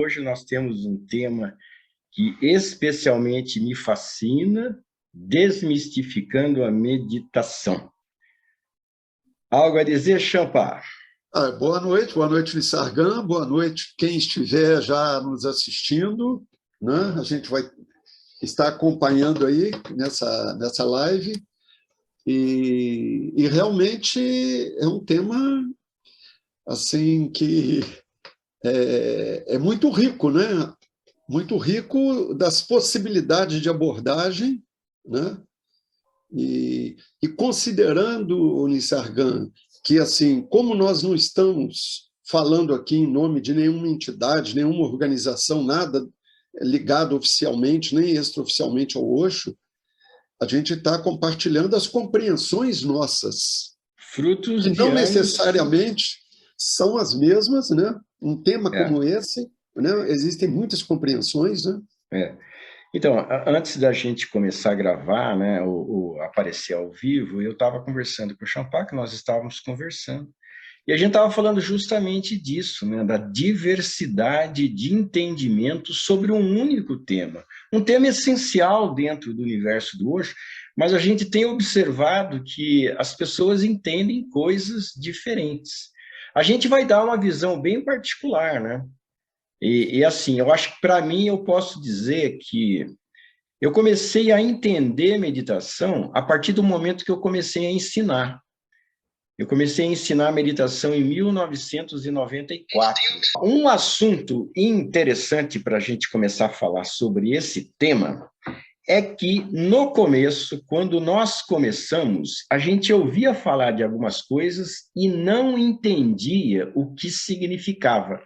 Hoje nós temos um tema que especialmente me fascina, desmistificando a meditação. Algo a dizer, Champa? Boa noite, Lissargan, boa noite quem estiver já nos assistindo, né? A gente vai estar acompanhando aí nessa live, e realmente é um tema assim que é muito rico, né? Muito rico das possibilidades de abordagem, né? E considerando, Lissargan, que, assim, como nós não estamos falando aqui em nome de nenhuma entidade, nenhuma organização, nada ligado oficialmente, nem extraoficialmente ao Osho, a gente está compartilhando as compreensões nossas, Frutos que de não anos... necessariamente são as mesmas, né? Um tema como esse, né? Existem muitas compreensões, né? Então, antes da gente começar a gravar, né, aparecer ao vivo, eu estava conversando com o Champa, que nós estávamos conversando, e a gente estava falando justamente disso, né, da diversidade de entendimento sobre um único tema. Um tema essencial dentro do universo do Osho, mas a gente tem observado que as pessoas entendem coisas diferentes. A gente vai dar uma visão bem particular, né? E assim, eu acho que para mim eu posso dizer que eu comecei a entender meditação a partir do momento que eu comecei a ensinar. Eu comecei a ensinar meditação em 1994. Um assunto interessante para a gente começar a falar sobre esse tema é que, no começo, quando nós começamos, a gente ouvia falar de algumas coisas e não entendia o que significava.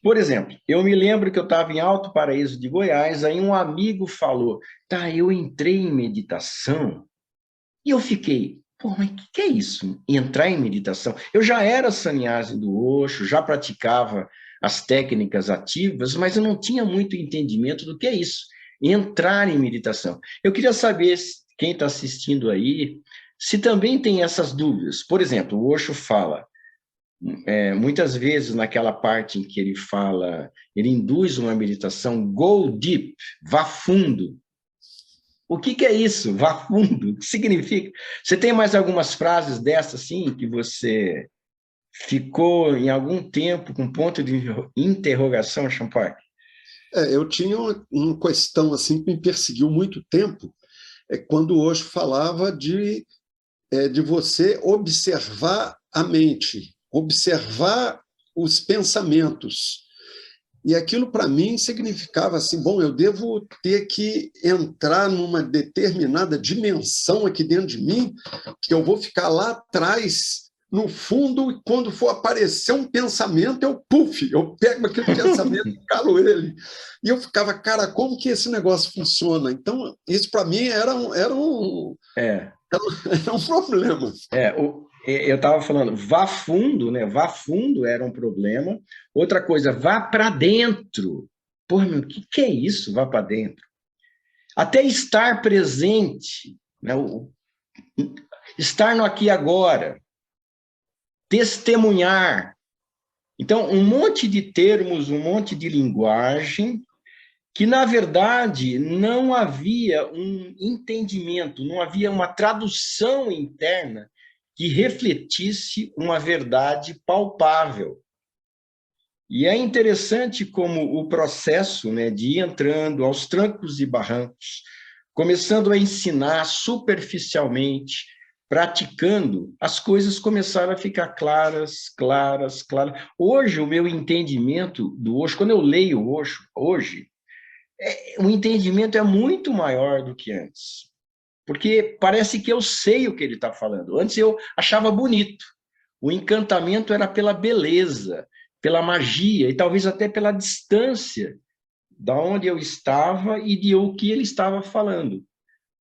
Por exemplo, eu me lembro que eu estava em Alto Paraíso de Goiás, aí um amigo falou, eu entrei em meditação, e eu fiquei, mas o que é isso? Entrar em meditação? Eu já era sannyasi do Osho, já praticava as técnicas ativas, mas eu não tinha muito entendimento do que é isso, entrar em meditação. Eu queria saber, quem está assistindo aí, se também tem essas dúvidas. Por exemplo, o Osho fala, muitas vezes naquela parte em que ele fala, ele induz uma meditação, go deep, vá fundo. O que é isso? Vá fundo, o que significa? Você tem mais algumas frases dessas, assim, que você ficou em algum tempo com ponto de interrogação, Champa? Eu tinha uma questão assim que me perseguiu muito tempo, quando o Osho falava de você observar a mente, observar os pensamentos. E aquilo, para mim, significava assim, bom, eu devo ter que entrar numa determinada dimensão aqui dentro de mim, que eu vou ficar lá atrás, no fundo, e quando for aparecer um pensamento, eu pego aquele pensamento e calo ele. E eu ficava, cara, como que esse negócio funciona? Então, isso para mim era um problema. Eu estava falando, vá fundo, né? Vá fundo era um problema. Outra coisa, vá para dentro. Meu, o que é isso, vá para dentro? Até estar presente, né? Estar no aqui e agora. Testemunhar. Então, um monte de termos, um monte de linguagem que, na verdade, não havia um entendimento, não havia uma tradução interna que refletisse uma verdade palpável. E é interessante como o processo, né, de ir entrando aos trancos e barrancos, começando a ensinar superficialmente, praticando, as coisas começaram a ficar claras. Hoje, o meu entendimento do Osho, quando eu leio o Osho, hoje, o entendimento é muito maior do que antes. Porque parece que eu sei o que ele está falando. Antes eu achava bonito. O encantamento era pela beleza, pela magia e talvez até pela distância da onde eu estava e de o que ele estava falando.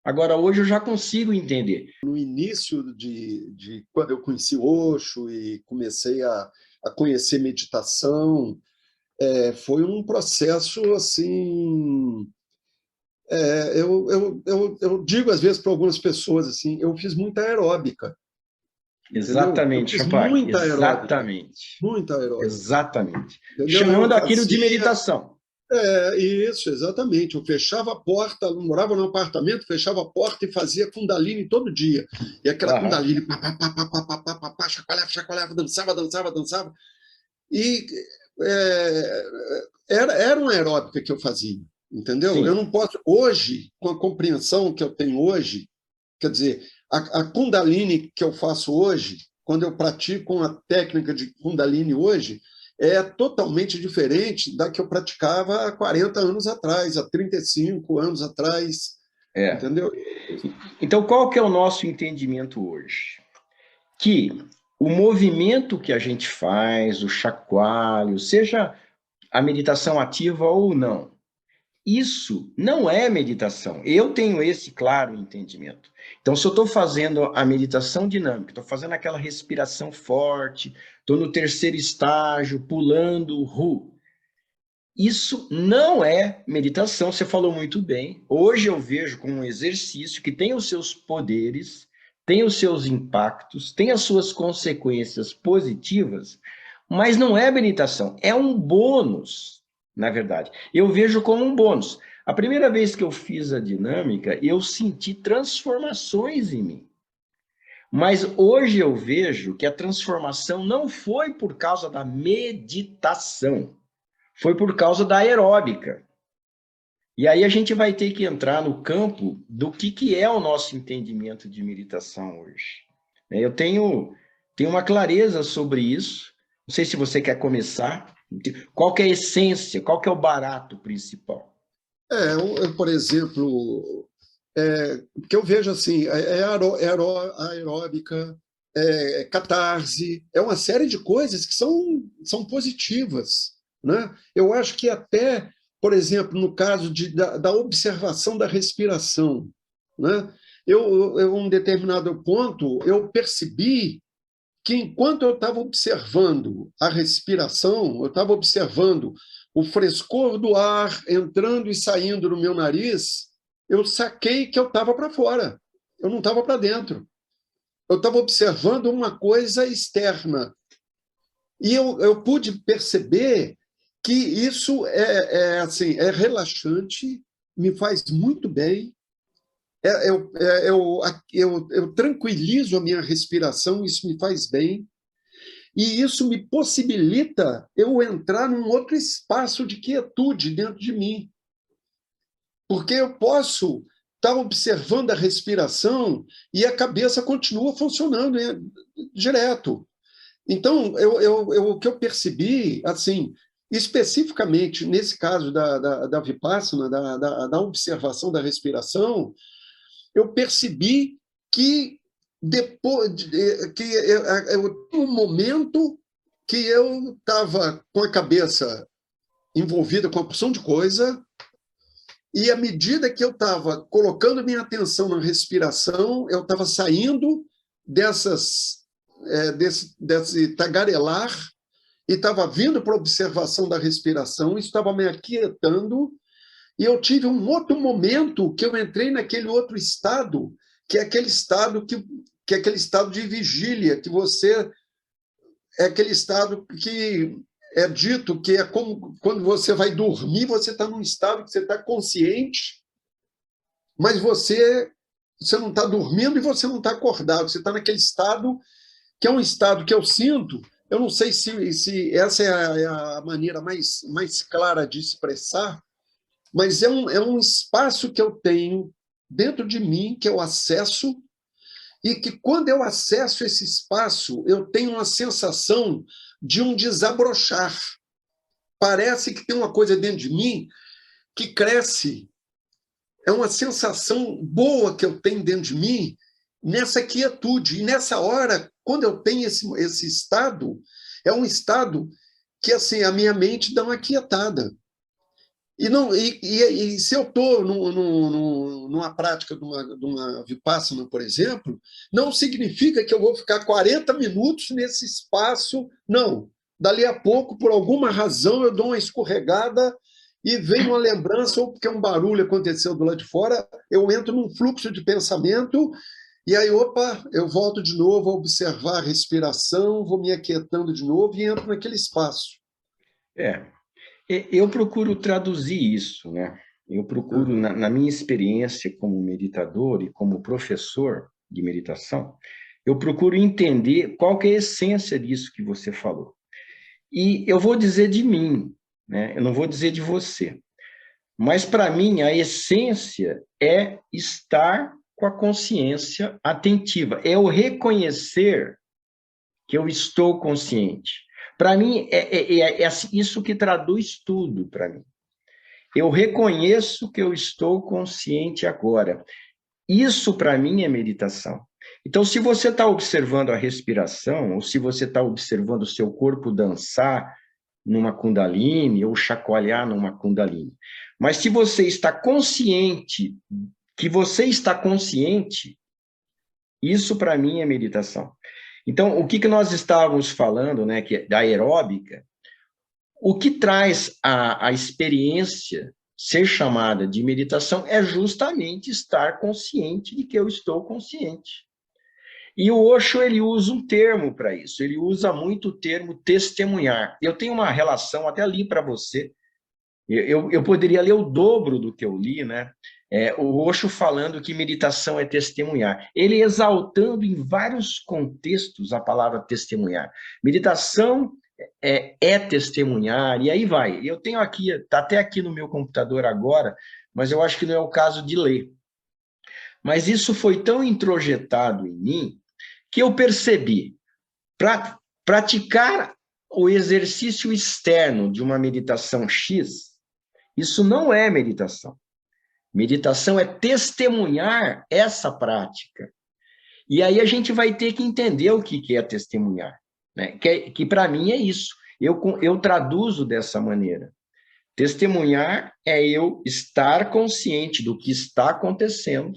Agora, hoje eu já consigo entender. No início de quando eu conheci Osho e comecei a conhecer meditação, foi um processo assim. Eu digo às vezes para algumas pessoas assim, eu fiz muita aeróbica. Exatamente, Champa. Muita aeróbica. Exatamente. Muita aeróbica. Exatamente. Entendeu? Chamando aquilo de meditação. Isso, exatamente. Eu fechava a porta, eu morava num apartamento, fechava a porta e fazia Kundalini todo dia. E aquela Aham. Kundalini, pá, pá, pá, pá, pá, pá, pá, pá, pá, chacoalhava, chacoalhava, dançava, dançava, dançava. E é, era uma aeróbica que eu fazia, entendeu? Eu Sim. não posso, hoje, com a compreensão que eu tenho hoje, quer dizer, a Kundalini que eu faço hoje, quando eu pratico uma técnica de Kundalini hoje, é totalmente diferente da que eu praticava há 40 anos atrás, há 35 anos atrás, É. entendeu? Então, qual que é o nosso entendimento hoje? Que o movimento que a gente faz, o chacoalho, seja a meditação ativa ou não, isso não é meditação. Eu tenho esse claro entendimento. Então, se eu estou fazendo a meditação dinâmica, estou fazendo aquela respiração forte, estou no terceiro estágio, pulando o Ru, isso não é meditação, você falou muito bem. Hoje eu vejo como um exercício que tem os seus poderes, tem os seus impactos, tem as suas consequências positivas, mas não é meditação, é um bônus, na verdade. Eu vejo como um bônus. A primeira vez que eu fiz a dinâmica, eu senti transformações em mim. Mas hoje eu vejo que a transformação não foi por causa da meditação, foi por causa da aeróbica. E aí a gente vai ter que entrar no campo do que é o nosso entendimento de meditação hoje. Eu tenho uma clareza sobre isso. Não sei se você quer começar. Qual que é a essência? Qual que é o barato principal? Por exemplo, que eu vejo assim, aeróbica, catarse, é uma série de coisas que são positivas, né? Eu acho que até, por exemplo, no caso da observação da respiração, né? Um determinado ponto, eu percebi que enquanto eu estava observando a respiração, eu estava observando o frescor do ar entrando e saindo do meu nariz, eu saquei que eu estava para fora, eu não estava para dentro. Eu estava observando uma coisa externa. E eu pude perceber que isso assim, é relaxante, me faz muito bem, eu tranquilizo a minha respiração, isso me faz bem. E isso me possibilita eu entrar num outro espaço de quietude dentro de mim, porque eu posso estar observando a respiração e a cabeça continua funcionando direto. Então, o que eu percebi, assim, especificamente nesse caso da Vipassana, da observação da respiração, eu percebi que depois que eu tinha um momento que eu estava com a cabeça envolvida com uma porção de coisa, e à medida que eu estava colocando minha atenção na respiração, eu estava saindo desse tagarelar e estava vindo para a observação da respiração, estava me aquietando, e eu tive um outro momento que eu entrei naquele outro estado, que é aquele estado que é aquele estado de vigília, que você é aquele estado que é dito que é como quando você vai dormir, você está num estado que você está consciente, mas você não está dormindo e você não está acordado, você está naquele estado que é um estado que eu sinto. Eu não sei se essa é a maneira mais clara de expressar, mas é um espaço que eu tenho dentro de mim, que eu acesso, e que quando eu acesso esse espaço, eu tenho uma sensação de um desabrochar. Parece que tem uma coisa dentro de mim que cresce. É uma sensação boa que eu tenho dentro de mim nessa quietude. E nessa hora, quando eu tenho esse estado, é um estado que assim a minha mente dá uma quietada. E se eu estou numa prática de uma Vipassana, por exemplo, não significa que eu vou ficar 40 minutos nesse espaço, não. Dali a pouco, por alguma razão, eu dou uma escorregada e vem uma lembrança, ou porque um barulho aconteceu do lado de fora, eu entro num fluxo de pensamento, e aí, opa, eu volto de novo a observar a respiração, vou me aquietando de novo e entro naquele espaço. É. Eu procuro traduzir isso, né? Eu procuro, na minha experiência como meditador e como professor de meditação, eu procuro entender qual que é a essência disso que você falou. E eu vou dizer de mim, né? Eu não vou dizer de você. Mas, para mim, a essência é estar com a consciência atentiva, é o reconhecer que eu estou consciente. Para mim, é isso que traduz tudo para mim. Eu reconheço que eu estou consciente agora. Isso, para mim, é meditação. Então, se você está observando a respiração, ou se você está observando o seu corpo dançar numa Kundalini, ou chacoalhar numa Kundalini, mas se você está consciente que você está consciente, isso, para mim, é meditação. Então, o que nós estávamos falando, né, que é da aeróbica, o que traz a experiência ser chamada de meditação é justamente estar consciente de que eu estou consciente. E o Osho, ele usa um termo para isso, ele usa muito o termo testemunhar. Eu tenho uma relação, até li para você, eu poderia ler o dobro do que eu li, né? O Osho falando que meditação é testemunhar. Ele exaltando em vários contextos a palavra testemunhar. Meditação é testemunhar, e aí vai. Eu tenho aqui, está até aqui no meu computador agora, mas eu acho que não é o caso de ler. Mas isso foi tão introjetado em mim que eu percebi, para praticar o exercício externo de uma meditação X, isso não é meditação. Meditação é testemunhar essa prática. E aí a gente vai ter que entender o que é testemunhar, né? Que para mim é isso. Eu traduzo dessa maneira. Testemunhar é eu estar consciente do que está acontecendo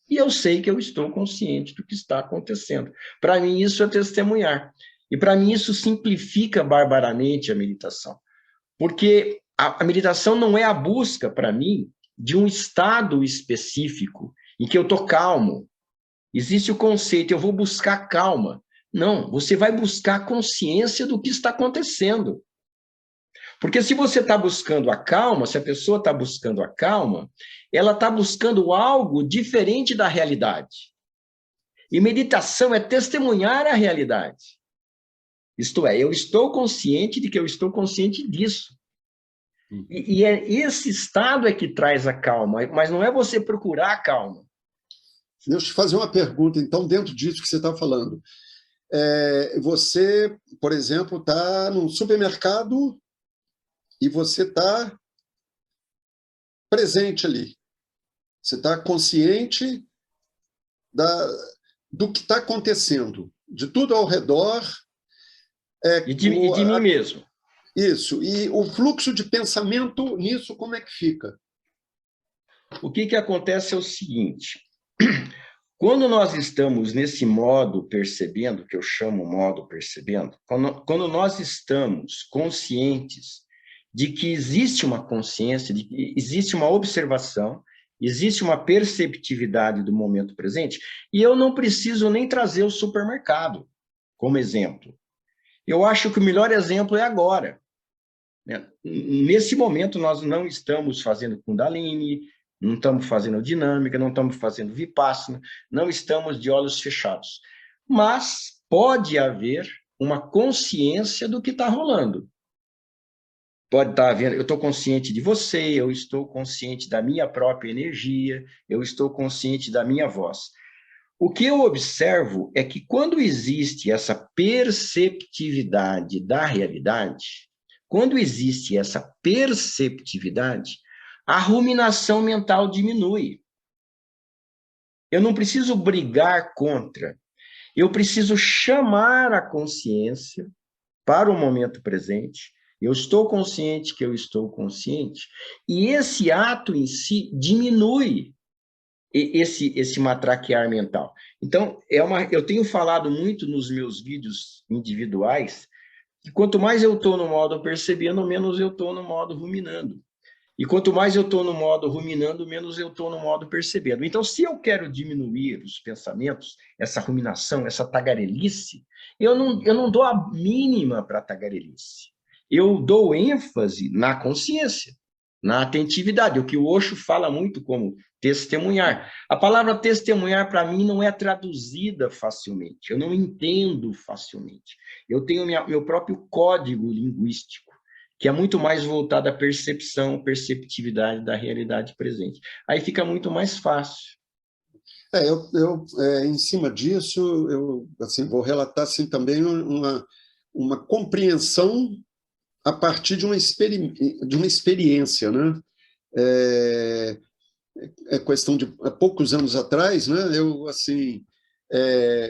e eu sei que eu estou consciente do que está acontecendo. Para mim, isso é testemunhar. E para mim, isso simplifica barbaramente a meditação. Porque a meditação não é a busca, para mim, de um estado específico em que eu estou calmo. Existe o conceito, eu vou buscar calma. Não, você vai buscar consciência do que está acontecendo. Porque se você está buscando a calma, se a pessoa está buscando a calma, ela está buscando algo diferente da realidade. E meditação é testemunhar a realidade. Isto é, eu estou consciente de que eu estou consciente disso. E esse estado é que traz a calma, mas não é você procurar a calma. Deixa eu te fazer uma pergunta, então, dentro disso que você está falando. Você, por exemplo, está num supermercado e você está presente ali. Você está consciente do que está acontecendo, de tudo ao redor. E de mim mesmo. Isso. E o fluxo de pensamento nisso, como é que fica? O que acontece é o seguinte: quando nós estamos nesse modo percebendo, que eu chamo modo percebendo, quando nós estamos conscientes de que existe uma consciência, de que existe uma observação, existe uma perceptividade do momento presente, e eu não preciso nem trazer o supermercado como exemplo. Eu acho que o melhor exemplo é agora. Nesse momento, nós não estamos fazendo Kundalini, não estamos fazendo dinâmica, não estamos fazendo Vipassana, não estamos de olhos fechados. Mas pode haver uma consciência do que está rolando. Pode estar havendo, eu estou consciente de você, eu estou consciente da minha própria energia, eu estou consciente da minha voz. O que eu observo é que quando existe essa perceptividade da realidade, quando existe essa perceptividade, a ruminação mental diminui. Eu não preciso brigar contra, eu preciso chamar a consciência para o momento presente. Eu estou consciente que eu estou consciente, e esse ato em si diminui esse matraquear mental. Então, eu tenho falado muito nos meus vídeos individuais que quanto mais eu estou no modo percebendo, menos eu estou no modo ruminando. E quanto mais eu estou no modo ruminando, menos eu estou no modo percebendo. Então, se eu quero diminuir os pensamentos, essa ruminação, essa tagarelice, eu não dou a mínima para a tagarelice. eu dou ênfase na consciência, na atentividade, o que o Osho fala muito como testemunhar. A palavra testemunhar, para mim, não é traduzida facilmente, eu não entendo facilmente. Eu tenho meu próprio código linguístico, que é muito mais voltado à percepção, perceptividade da realidade presente. Aí fica muito mais fácil. Em cima disso, eu assim, vou relatar assim, também uma compreensão a partir de de uma experiência, né? É, é questão de há poucos anos atrás, né?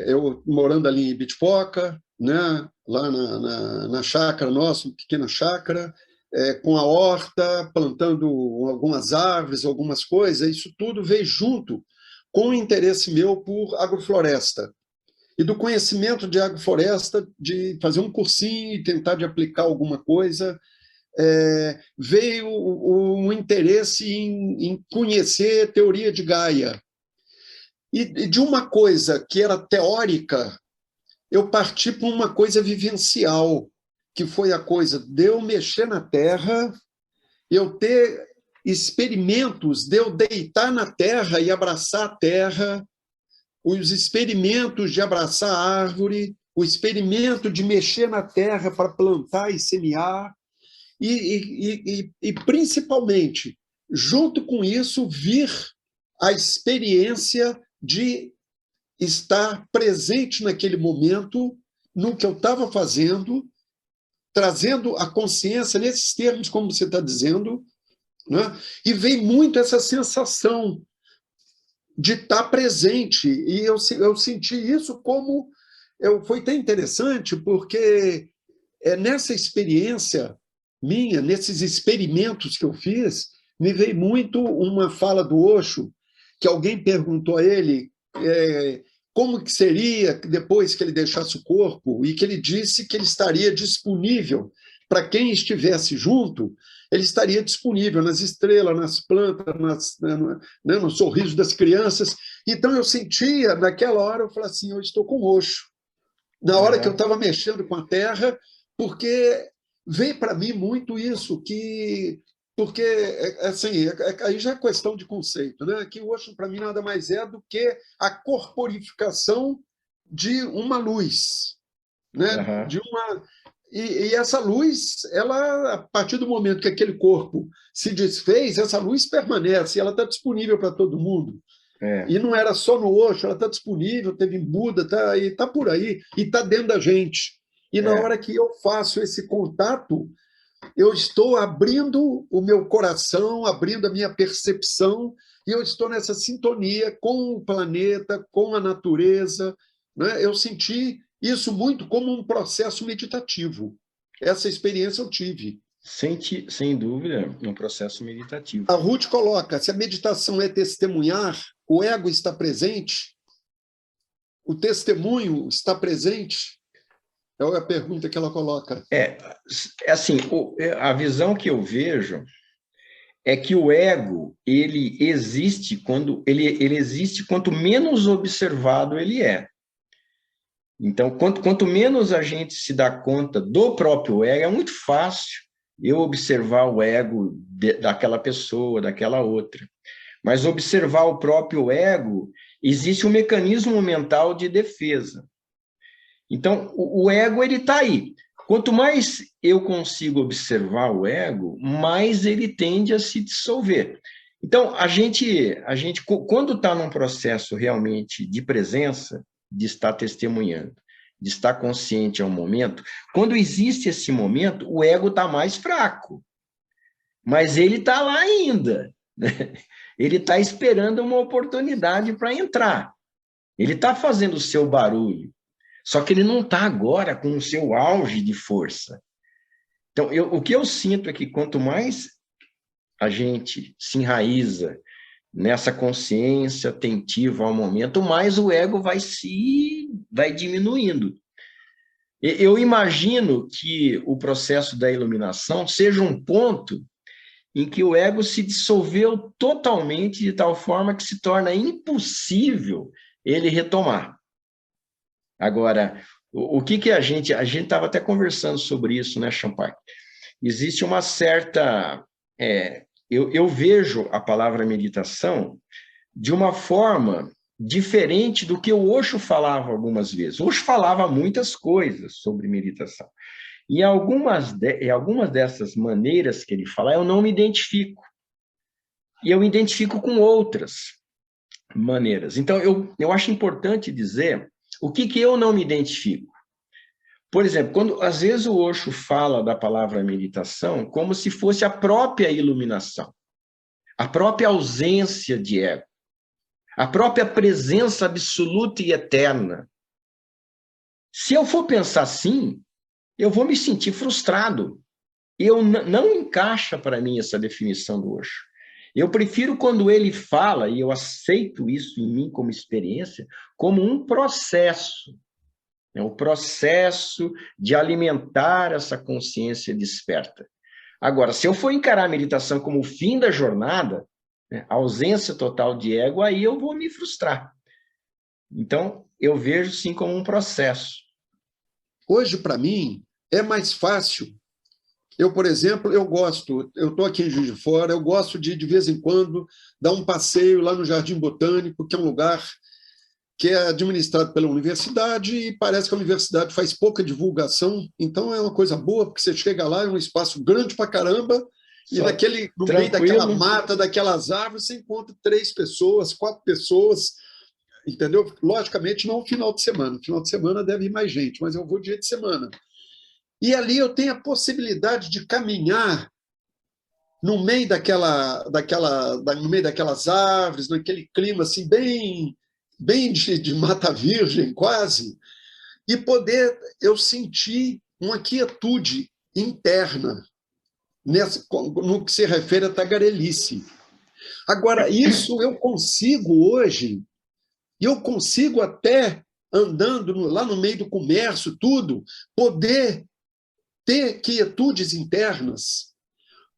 Eu morando ali em Ibitipoca, né? Lá na chácara nossa, uma pequena chácara, com a horta, plantando algumas árvores, algumas coisas, isso tudo veio junto com o interesse meu por agrofloresta e do conhecimento de agrofloresta, de fazer um cursinho e tentar de aplicar alguma coisa. Veio um interesse em conhecer teoria de Gaia. E de uma coisa que era teórica, eu parti para uma coisa vivencial, que foi a coisa de eu mexer na terra, eu ter experimentos de eu deitar na terra e abraçar a terra, os experimentos de abraçar a árvore, o experimento de mexer na terra para plantar e semear, e principalmente, junto com isso, vir a experiência de estar presente naquele momento, no que eu estava fazendo, trazendo a consciência nesses termos, como você está dizendo, né? E vem muito essa sensação de estar presente. E eu senti isso como... Foi até interessante, porque nessa experiência minha, nesses experimentos que eu fiz, me veio muito uma fala do Osho, que alguém perguntou a ele como que seria depois que ele deixasse o corpo, e que ele disse que ele estaria disponível para quem estivesse junto, ele estaria disponível nas estrelas, nas plantas, no sorriso das crianças. Então eu sentia, naquela hora, eu falei assim, eu estou com o Osho. Na hora que eu estava mexendo com a terra, porque veio para mim muito isso, porque assim, aí já é questão de conceito, né? Que o Osho, para mim, nada mais é do que a corporificação de uma luz, né? Uhum. De uma... E essa luz, ela, a partir do momento que aquele corpo se desfez, essa luz permanece, ela está disponível para todo mundo. E não era só no Osho, ela está disponível, teve em Buda, está por aí, e está dentro da gente. E na hora que eu faço esse contato, eu estou abrindo o meu coração, abrindo a minha percepção, e eu estou nessa sintonia com o planeta, com a natureza, né? Eu senti isso muito como um processo meditativo. Essa experiência eu tive. Sem dúvida, um processo meditativo. A Ruth coloca, se a meditação é testemunhar, o ego está presente, o testemunho está presente? É a pergunta que ela coloca. Assim, a visão que eu vejo é que o ego, ele existe ele existe quanto menos observado ele é. Então, quanto menos a gente se dá conta do próprio ego, é muito fácil eu observar o ego daquela pessoa, daquela outra. Mas observar o próprio ego, existe um mecanismo mental de defesa. Então, o ego, ele está aí. Quanto mais eu consigo observar o ego, mais ele tende a se dissolver. Então, a gente quando está num processo realmente de presença, de estar testemunhando, de estar consciente ao momento, quando existe esse momento, o ego está mais fraco. Mas ele está lá ainda, né? Ele está esperando uma oportunidade para entrar. Ele está fazendo o seu barulho. Só que ele não está agora com o seu auge de força. Então, o que eu sinto é que quanto mais a gente se enraiza nessa consciência atentiva ao momento, mais o ego vai diminuindo. Eu imagino que o processo da iluminação seja um ponto em que o ego se dissolveu totalmente de tal forma que se torna impossível ele retomar. Agora, o que a gente estava até conversando sobre isso, né, Champagne? existe uma certa... eu vejo a palavra meditação de uma forma diferente do que o Osho falava algumas vezes. O Osho falava muitas coisas sobre meditação. E algumas dessas maneiras que ele fala, eu não me identifico. E eu me identifico com outras maneiras. Então, eu acho importante dizer o que eu não me identifico. Por exemplo, quando às vezes o Osho fala da palavra meditação como se fosse a própria iluminação, a própria ausência de ego, a própria presença absoluta e eterna. Se eu for pensar assim, eu vou me sentir frustrado. Não encaixa para mim essa definição do Osho. Eu prefiro quando ele fala, e eu aceito isso em mim como experiência, como um processo. É o processo de alimentar essa consciência desperta. Agora, se eu for encarar a meditação como o fim da jornada, né, a ausência total de ego, aí eu vou me frustrar. Então, eu vejo sim como um processo. Hoje, para mim, é mais fácil. Eu, por exemplo, eu estou aqui em Juiz de Fora, eu gosto de vez em quando, dar um passeio lá no Jardim Botânico, que é um lugar que é administrado pela universidade e parece que a universidade faz pouca divulgação, então é uma coisa boa, porque você chega lá, é um espaço grande para caramba, e no meio daquela mata, daquelas árvores, você encontra 3 pessoas, 4 pessoas, entendeu? Logicamente, não no final de semana. No final de semana deve ir mais gente, mas eu vou dia de semana. E ali eu tenho a possibilidade de caminhar no meio no meio daquelas árvores, naquele clima assim bem de mata virgem quase, e poder eu sentir uma quietude interna no que se refere à tagarelice. Agora, isso eu consigo hoje, e eu consigo até andando lá no meio do comércio, tudo, poder ter quietudes internas,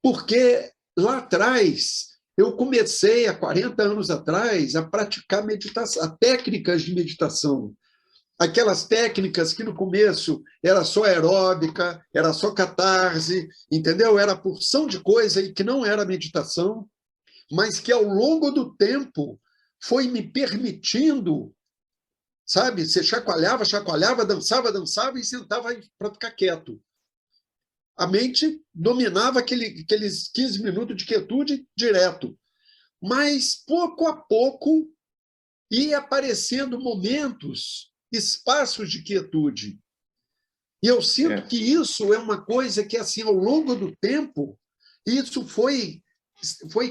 porque lá atrás eu comecei, há 40 anos atrás, a praticar meditação, técnicas de meditação. Aquelas técnicas que no começo era só aeróbica, era só catarse, entendeu? Era porção de coisa e que não era meditação, mas que ao longo do tempo foi me permitindo, sabe? Você chacoalhava, chacoalhava, dançava e sentava para ficar quieto. A mente dominava aqueles 15 minutos de quietude direto. Mas, pouco a pouco, ia aparecendo momentos, espaços de quietude. E eu sinto que isso é uma coisa que, assim, ao longo do tempo, isso foi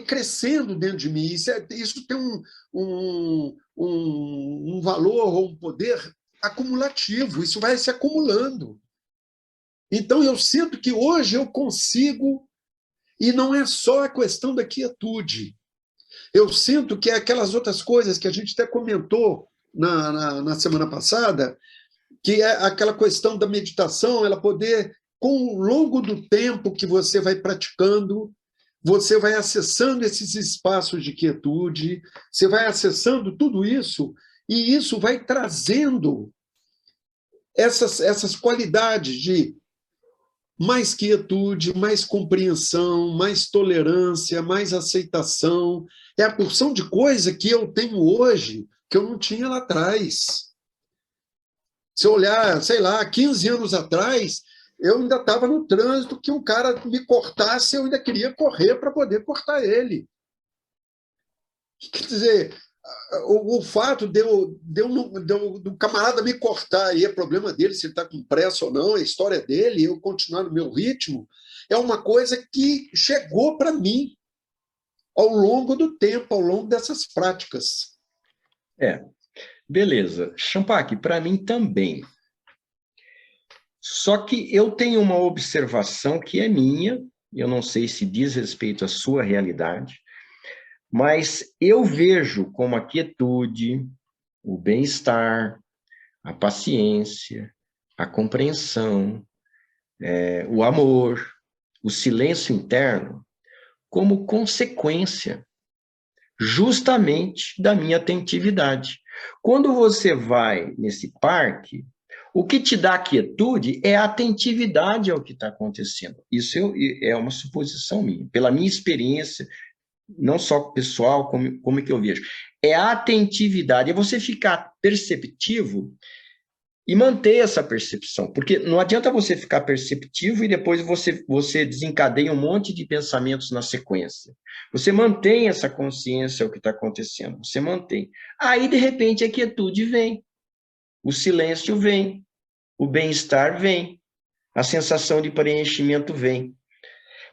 crescendo dentro de mim. Isso tem um valor ou um poder acumulativo. Isso vai se acumulando. Então, eu sinto que hoje eu consigo, e não é só a questão da quietude. Eu sinto que é aquelas outras coisas que a gente até comentou na semana passada, que é aquela questão da meditação, ela poder, com o longo do tempo que você vai praticando, você vai acessando esses espaços de quietude, você vai acessando tudo isso, e isso vai trazendo essas qualidades de mais quietude, mais compreensão, mais tolerância, mais aceitação. É a porção de coisa que eu tenho hoje que eu não tinha lá atrás. Se eu olhar, sei lá, 15 anos atrás, eu ainda estava no trânsito que um cara me cortasse, eu ainda queria correr para poder cortar ele. Quer dizer, o fato do camarada me cortar, aí é problema dele, se ele está com pressa ou não, é a história dele, eu continuar no meu ritmo, é uma coisa que chegou para mim ao longo do tempo, ao longo dessas práticas. Beleza. Champak, para mim também. Só que eu tenho uma observação que é minha, eu não sei se diz respeito à sua realidade, mas eu vejo como a quietude, o bem-estar, a paciência, a compreensão, o amor, o silêncio interno, como consequência justamente da minha atentividade. Quando você vai nesse parque, O que te dá quietude é a atentividade ao que está acontecendo. Isso é uma suposição minha, pela minha experiência, não só pessoal, como é que eu vejo. É a atentividade, é você ficar perceptivo e manter essa percepção, porque não adianta você ficar perceptivo e depois você desencadeia um monte de pensamentos na sequência. Você mantém essa consciência ao que está acontecendo, você mantém. Aí, de repente, a quietude vem, o silêncio vem, o bem-estar vem, a sensação de preenchimento vem.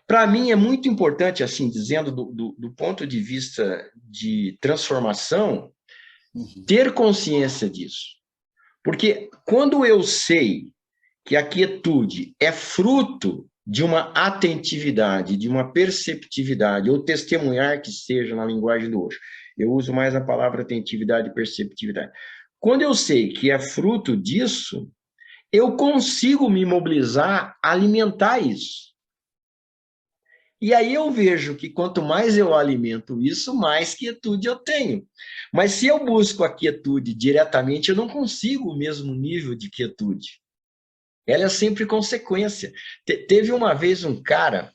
Para mim, é muito importante, assim, dizendo do ponto de vista de transformação, ter consciência disso. Porque quando eu sei que a quietude é fruto de uma atentividade, de uma perceptividade, ou testemunhar que seja na linguagem do Osho, eu uso mais a palavra atentividade e perceptividade. Quando eu sei que é fruto disso, eu consigo me mobilizar a alimentar isso. E aí eu vejo que quanto mais eu alimento isso, mais quietude eu tenho. Mas se eu busco a quietude diretamente, eu não consigo o mesmo nível de quietude. Ela é sempre consequência. Teve uma vez um cara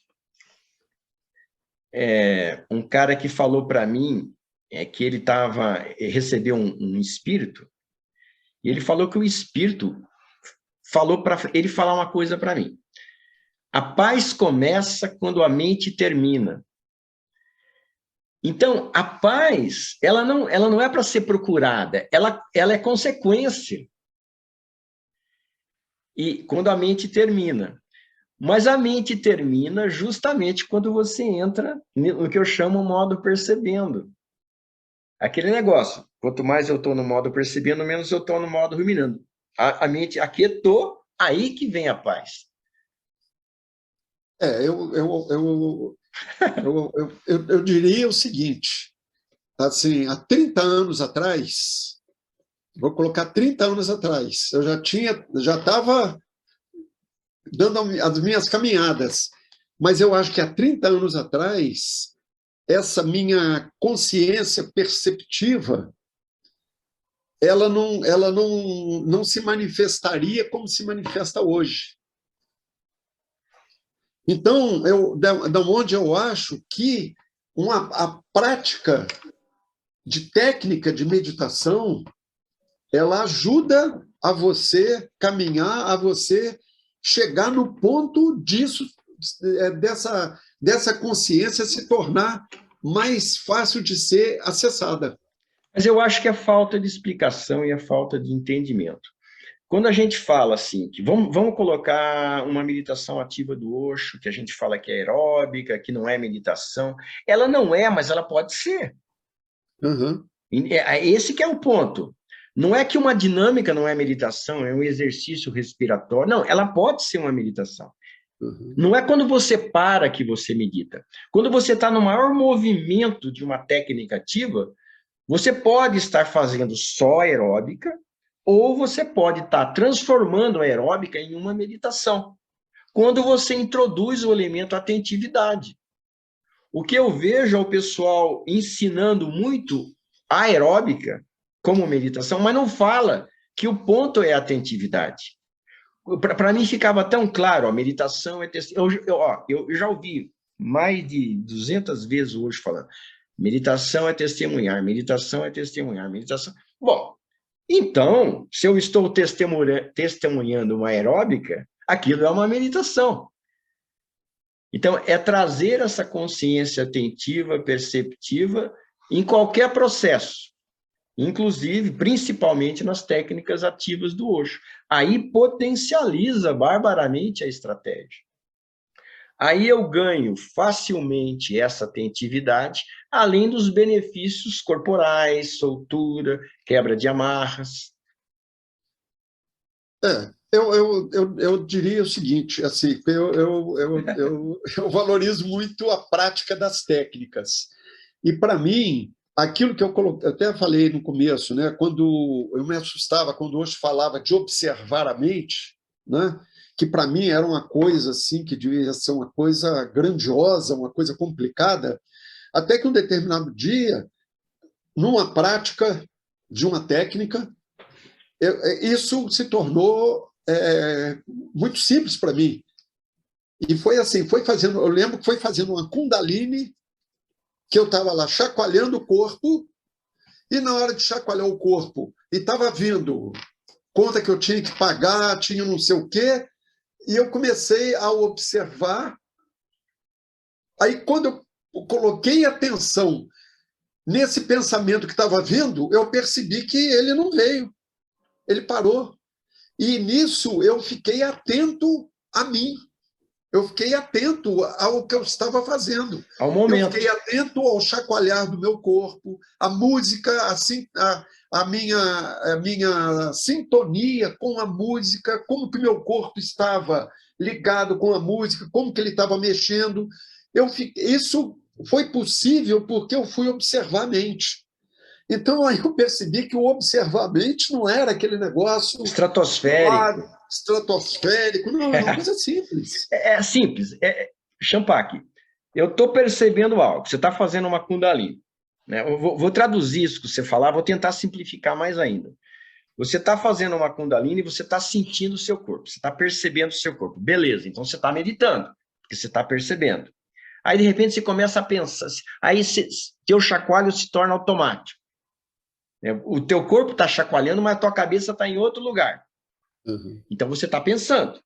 que falou para mim que ele recebeu um espírito, e ele falou que o espírito falou para ele falar uma coisa para mim. A paz começa quando a mente termina. Então, a paz, ela não é para ser procurada, ela é consequência. E quando a mente termina. Mas a mente termina justamente quando você entra no que eu chamo modo percebendo. Aquele negócio, quanto mais eu estou no modo percebendo, menos eu estou no modo ruminando. A mente aquietou, aí que vem a paz. Eu diria o seguinte, assim, há 30 anos atrás, vou colocar 30 anos atrás, eu já estava dando as minhas caminhadas, mas eu acho que há 30 anos atrás, essa minha consciência perceptiva, ela não se manifestaria como se manifesta hoje. Então, da onde eu acho que a prática de técnica de meditação, ela ajuda a você caminhar, a você chegar no ponto dessa consciência se tornar mais fácil de ser acessada. Mas eu acho que é falta de explicação e é falta de entendimento. Quando a gente fala assim, que vamos colocar uma meditação ativa do Osho, que a gente fala que é aeróbica, que não é meditação, ela não é, mas ela pode ser. Uhum. Esse que é o ponto. Não é que uma dinâmica não é meditação, é um exercício respiratório. Não, ela pode ser uma meditação. Uhum. Não é quando você para que você medita. Quando você está no maior movimento de uma técnica ativa, você pode estar fazendo só aeróbica, ou você pode estar transformando a aeróbica em uma meditação. Quando você introduz o elemento atentividade. O que eu vejo é o pessoal ensinando muito a aeróbica como meditação, mas não fala que o ponto é a atentividade. Para mim ficava tão claro, a meditação é... Eu já ouvi mais de 200 vezes hoje falando, meditação é testemunhar, meditação é testemunhar, meditação... Bom, então, se eu estou testemunhando uma aeróbica, aquilo é uma meditação. Então, é trazer essa consciência atentiva, perceptiva, em qualquer processo, inclusive, principalmente nas técnicas ativas do Osho. Aí potencializa barbaramente a estratégia. Aí eu ganho facilmente essa atentividade, além dos benefícios corporais, soltura, quebra de amarras. Eu diria o seguinte, assim, eu valorizo muito a prática das técnicas. E, para mim, aquilo que eu até falei no começo, né, quando eu me assustava, quando hoje falava de observar a mente, né, que para mim era uma coisa assim, que devia ser uma coisa grandiosa, uma coisa complicada, até que um determinado dia, numa prática de uma técnica, isso se tornou muito simples para mim. E foi assim, eu lembro que foi fazendo uma Kundalini, que eu estava lá chacoalhando o corpo, e na hora de chacoalhar o corpo, e estava vindo conta que eu tinha que pagar, tinha não sei o quê, e eu comecei a observar. Aí, quando eu coloquei atenção nesse pensamento que estava vindo, eu percebi que ele não veio, ele parou. E nisso eu fiquei atento a mim. Eu fiquei atento ao que eu estava fazendo. Ao momento. Eu fiquei atento ao chacoalhar do meu corpo, a música, assim, a minha sintonia com a música, como que meu corpo estava ligado com a música, como que ele estava mexendo. Isso foi possível porque eu fui observar a mente. Então, aí eu percebi que o observar a mente não era aquele negócio estratosférico, não, é uma coisa simples. É simples. Champak, eu estou percebendo algo. Você está fazendo uma Kundalini. Né? Eu vou traduzir isso que você falar, vou tentar simplificar mais ainda. Você está fazendo uma Kundalini e você está sentindo o seu corpo, você está percebendo o seu corpo. Beleza, então você está meditando, porque você está percebendo. Aí, de repente, você começa a pensar, aí teu chacoalho se torna automático. O teu corpo está chacoalhando, mas a tua cabeça está em outro lugar. Uhum. Então, você está pensando.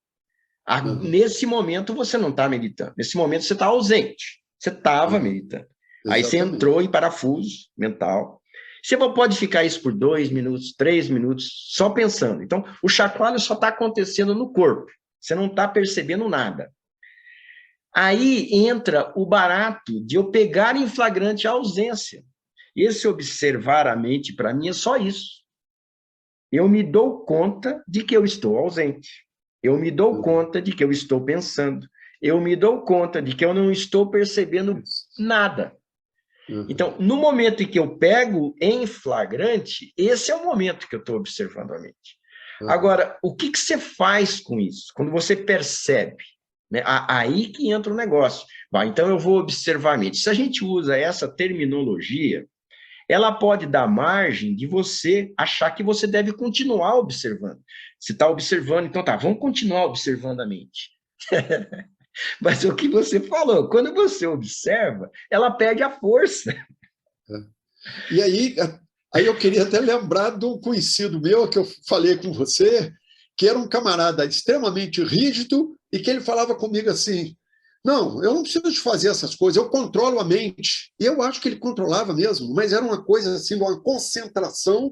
Nesse momento, você não está meditando. Nesse momento, você está ausente. Você estava meditando. Aí, você entrou em parafuso mental. Você pode ficar isso por 2 minutos, 3 minutos, só pensando. Então, o chacoalho só está acontecendo no corpo. Você não está percebendo nada. Aí entra o barato de eu pegar em flagrante a ausência. Esse observar a mente, para mim, é só isso. Eu me dou conta de que eu estou ausente. Eu me dou conta de que eu estou pensando. Eu me dou conta de que eu não estou percebendo nada. Então, no momento em que eu pego em flagrante, esse é o momento que eu estou observando a mente. Agora, o que você faz com isso? Quando você percebe, né? Aí que entra o negócio. Então, eu vou observar a mente. Se a gente usa essa terminologia, ela pode dar margem de você achar que você deve continuar observando. Você está observando, então tá, vamos continuar observando a mente. Mas o que você falou, quando você observa, ela perde a força. E aí eu queria até lembrar de um conhecido meu que eu falei com você, que era um camarada extremamente rígido e que ele falava comigo assim, não, eu não preciso de fazer essas coisas, eu controlo a mente. E eu acho que ele controlava mesmo, mas era uma coisa assim, uma concentração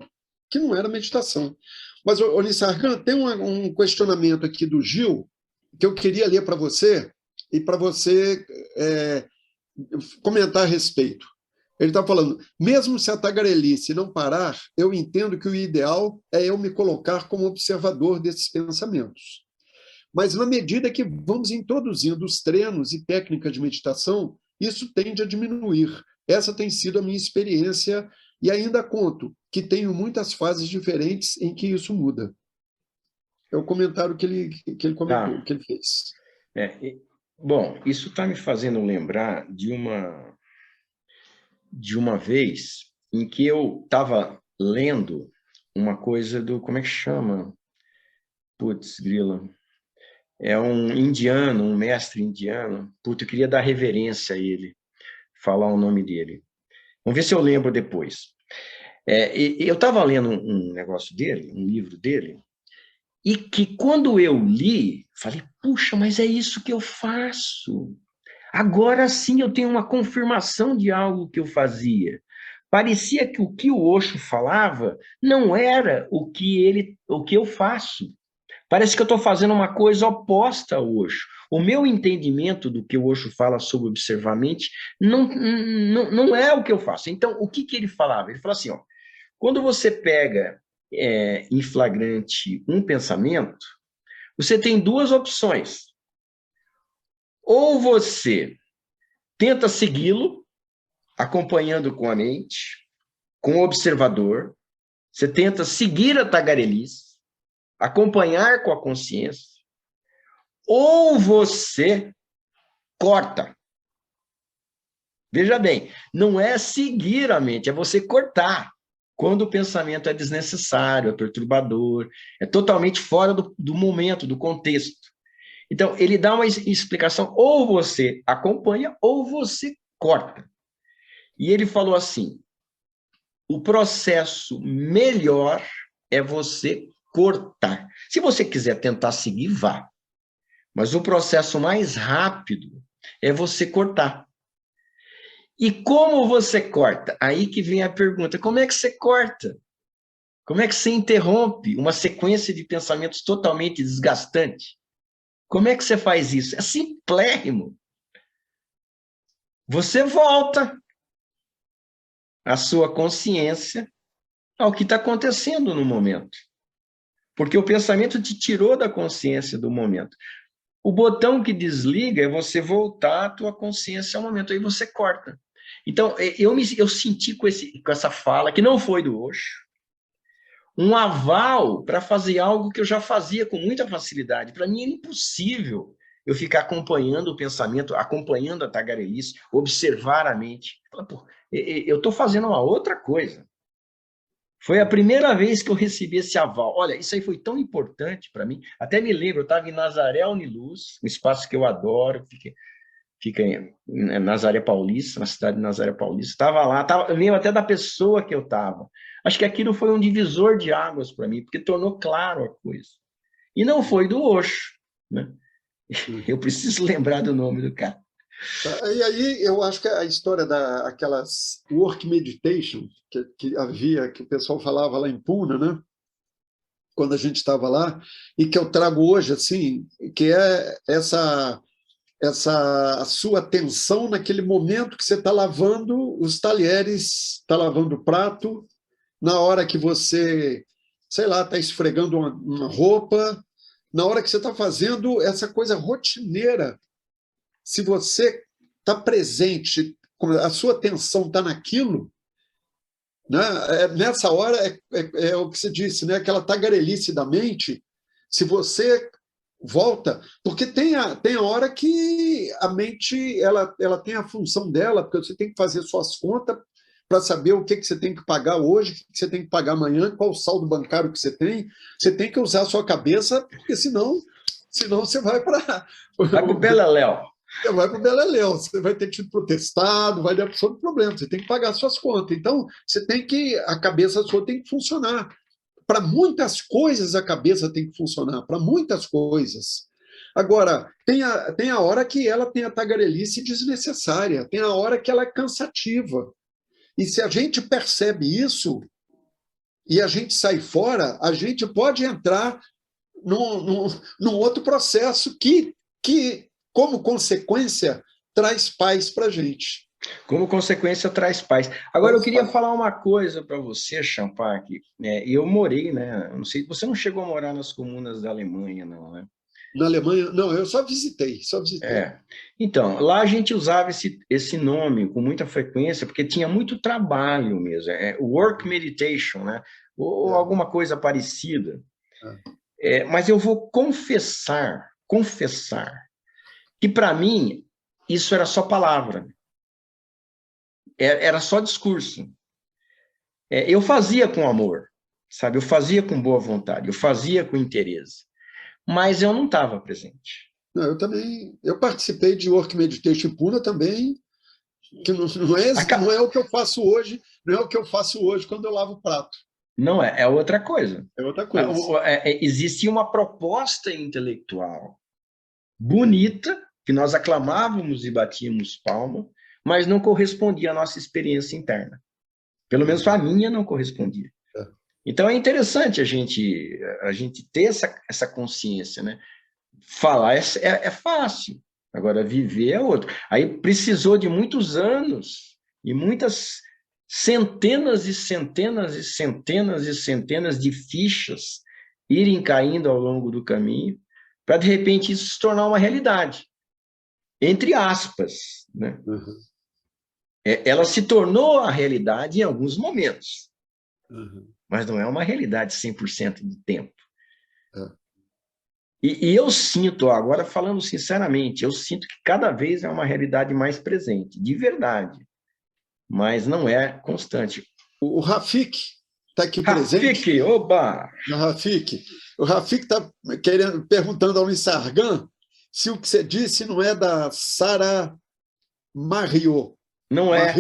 que não era meditação. Mas, Nisargan, tem um questionamento aqui do Gil que eu queria ler para você e para você comentar a respeito. Ele está falando, mesmo se a tagarelice não parar, eu entendo que o ideal é eu me colocar como observador desses pensamentos. Mas, na medida que vamos introduzindo os treinos e técnicas de meditação, isso tende a diminuir. Essa tem sido a minha experiência e ainda conto que tenho muitas fases diferentes em que isso muda. É o comentário que ele comentou, que ele fez. Bom, isso está me fazendo lembrar de uma vez em que eu estava lendo uma coisa do... Como é que chama? Putz, grila. É um indiano, um mestre indiano. Putz, eu queria dar reverência a ele, falar o nome dele. Vamos ver se eu lembro depois. Eu estava lendo um negócio dele, um livro dele, e que quando eu li, falei, puxa, mas é isso que eu faço. Agora sim eu tenho uma confirmação de algo que eu fazia. Parecia que o que o Osho falava não era o que eu faço. Parece que eu estou fazendo uma coisa oposta ao Osho. O meu entendimento do que o Osho fala sobre observar a mente não é o que eu faço. Então, o que ele falava? Ele falou assim, ó, quando você pega em flagrante um pensamento, você tem 2 opções. Ou você tenta segui-lo, acompanhando com a mente, com o observador, você tenta seguir a tagarelice, acompanhar com a consciência, ou você corta. Veja bem, não é seguir a mente, é você cortar. quando o pensamento é desnecessário, é perturbador, é totalmente fora do momento, do contexto. Então, ele dá uma explicação, ou você acompanha, ou você corta. E ele falou assim, o processo melhor é você cortar. Se você quiser tentar seguir, vá. Mas o processo mais rápido é você cortar. E como você corta? Aí que vem a pergunta, como é que você corta? Como é que você interrompe uma sequência de pensamentos totalmente desgastante? Como é que você faz isso? É simplérrimo. Você volta a sua consciência ao que está acontecendo no momento. Porque o pensamento te tirou da consciência do momento. O botão que desliga é você voltar a tua consciência ao momento, aí você corta. Então, eu senti com essa fala, que não foi do Osho, um aval para fazer algo que eu já fazia com muita facilidade. Para mim era impossível eu ficar acompanhando o pensamento, acompanhando a tagarelice, observar a mente. Eu estou fazendo uma outra coisa. Foi a primeira vez que eu recebi esse aval. Olha, isso aí foi tão importante para mim. Até me lembro, eu estava em Nazaré Uniluz, um espaço que eu adoro, fica em Nazaré Paulista, na cidade de Nazaré Paulista. Estava lá, eu lembro até da pessoa que eu estava. Acho que aquilo foi um divisor de águas para mim, porque tornou claro a coisa. E não foi do Osho, né? Eu preciso lembrar do nome do cara. E aí eu acho que a história daquelas work meditation que havia, que o pessoal falava lá em Pune, né? Quando a gente estava lá, e que eu trago hoje, assim, que é essa a sua atenção naquele momento que você está lavando os talheres, está lavando o prato, na hora que você, sei lá, está esfregando uma roupa, na hora que você está fazendo essa coisa rotineira. Se você está presente, a sua atenção está naquilo, né? Nessa hora é o que você disse, né? Aquela tagarelice da mente, se você volta, porque tem a hora que a mente ela tem a função dela, porque você tem que fazer suas contas para saber o que você tem que pagar hoje, o que você tem que pagar amanhã, qual o saldo bancário que você tem que usar a sua cabeça, porque senão você vai para... Vai para o Beleléu. Você vai para o Beleléu, você vai ter tido protestado, vai dar todo problema, você tem que pagar suas contas. Então, a cabeça sua tem que funcionar. Para muitas coisas a cabeça tem que funcionar, para muitas coisas. Agora, tem a hora que ela tem a tagarelice desnecessária, tem a hora que ela é cansativa. E se a gente percebe isso e a gente sai fora, a gente pode entrar num outro processo que, como consequência, traz paz para a gente. Como consequência, traz paz. Agora, eu queria falar uma coisa para você, Champak. Eu morei, né? Não sei, você não chegou a morar nas comunas da Alemanha, não, né? Na Alemanha, não, eu só visitei. Então, lá a gente usava esse nome com muita frequência, porque tinha muito trabalho mesmo, work meditation, né? Ou alguma coisa parecida. Mas eu vou confessar, que para mim isso era só palavra, era só discurso. Eu fazia com amor, sabe? Eu fazia com boa vontade, eu fazia com interesse, mas eu não estava presente. Não, eu participei de Work Meditation Pune também, que não é o que eu faço hoje, não é o que eu faço hoje quando eu lavo o prato. Não é outra coisa. É outra coisa. Existia uma proposta intelectual bonita, que nós aclamávamos e batíamos palma, mas não correspondia à nossa experiência interna. Pelo menos a minha não correspondia. Então é interessante a gente ter essa consciência, né? Falar é fácil, agora viver é outro. Aí precisou de muitos anos e muitas centenas e centenas e centenas e centenas de fichas irem caindo ao longo do caminho para, de repente, isso se tornar uma realidade. Entre aspas, né? Uhum. Ela se tornou a realidade em alguns momentos, mas não é uma realidade 100% do tempo. E eu sinto, agora falando sinceramente, eu sinto que cada vez é uma realidade mais presente, de verdade, mas não é constante. O Rafik, está aqui presente. Rafik, oba! O Rafik está perguntando ao Nisargam se o que você disse não é da Sara Mario. Não é.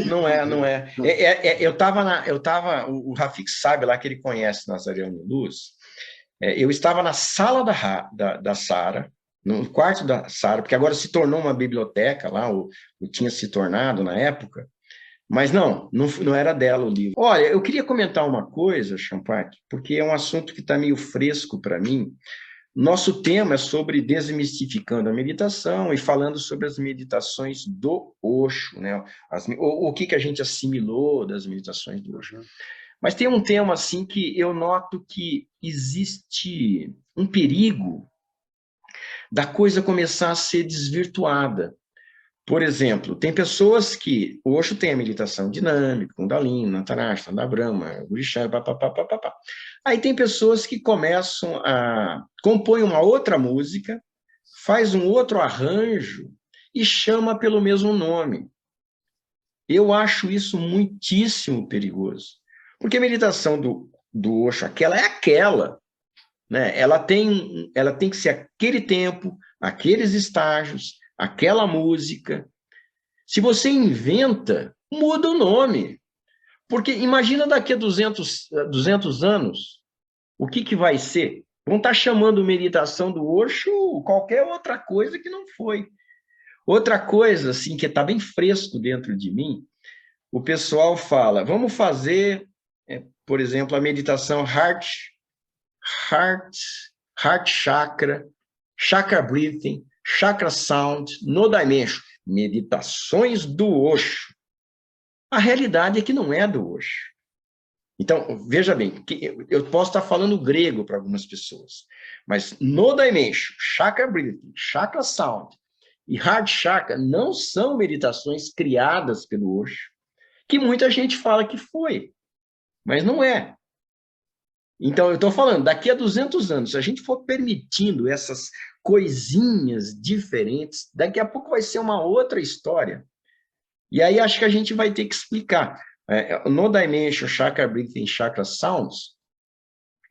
O Rafik sabe lá que ele conhece Nazareno Luz. Eu estava na sala da Sara, no quarto da Sara, porque agora se tornou uma biblioteca lá, ou tinha se tornado na época, mas não era dela o livro. Olha, eu queria comentar uma coisa, Champagne, porque é um assunto que está meio fresco para mim. Nosso tema é sobre desmistificando a meditação e falando sobre as meditações do Osho, né? O que a gente assimilou das meditações do Osho. Mas tem um tema assim que eu noto que existe um perigo da coisa começar a ser desvirtuada. Por exemplo, tem pessoas que... O Osho tem a meditação dinâmica, Kundalini, Natarashta, Brahma, Gurishana, papapá. Aí tem pessoas que começam compõem uma outra música, faz um outro arranjo e chama pelo mesmo nome. Eu acho isso muitíssimo perigoso. Porque a meditação do Osho, aquela, né? Ela tem que ser aquele tempo, aqueles estágios, aquela música. Se você inventa, muda o nome. Porque imagina daqui a 200 anos, o que vai ser? Vão estar chamando meditação do Osho qualquer outra coisa que não foi. Outra coisa, assim, que está bem fresco dentro de mim, o pessoal fala, vamos fazer, por exemplo, a meditação Heart Chakra, Chakra Breathing, Chakra Sound, No Dimension, meditações do Osho. A realidade é que não é do Osho. Então, veja bem, eu posso estar falando grego para algumas pessoas, mas No Dimension, Chakra Breathing, Chakra Sound e Heart Chakra não são meditações criadas pelo Osho, que muita gente fala que foi, mas não é. Então, eu estou falando, daqui a 200 anos, se a gente for permitindo essas coisinhas diferentes, daqui a pouco vai ser uma outra história. E aí acho que a gente vai ter que explicar. No Dimension, Chakra Breathing, Chakra Sounds,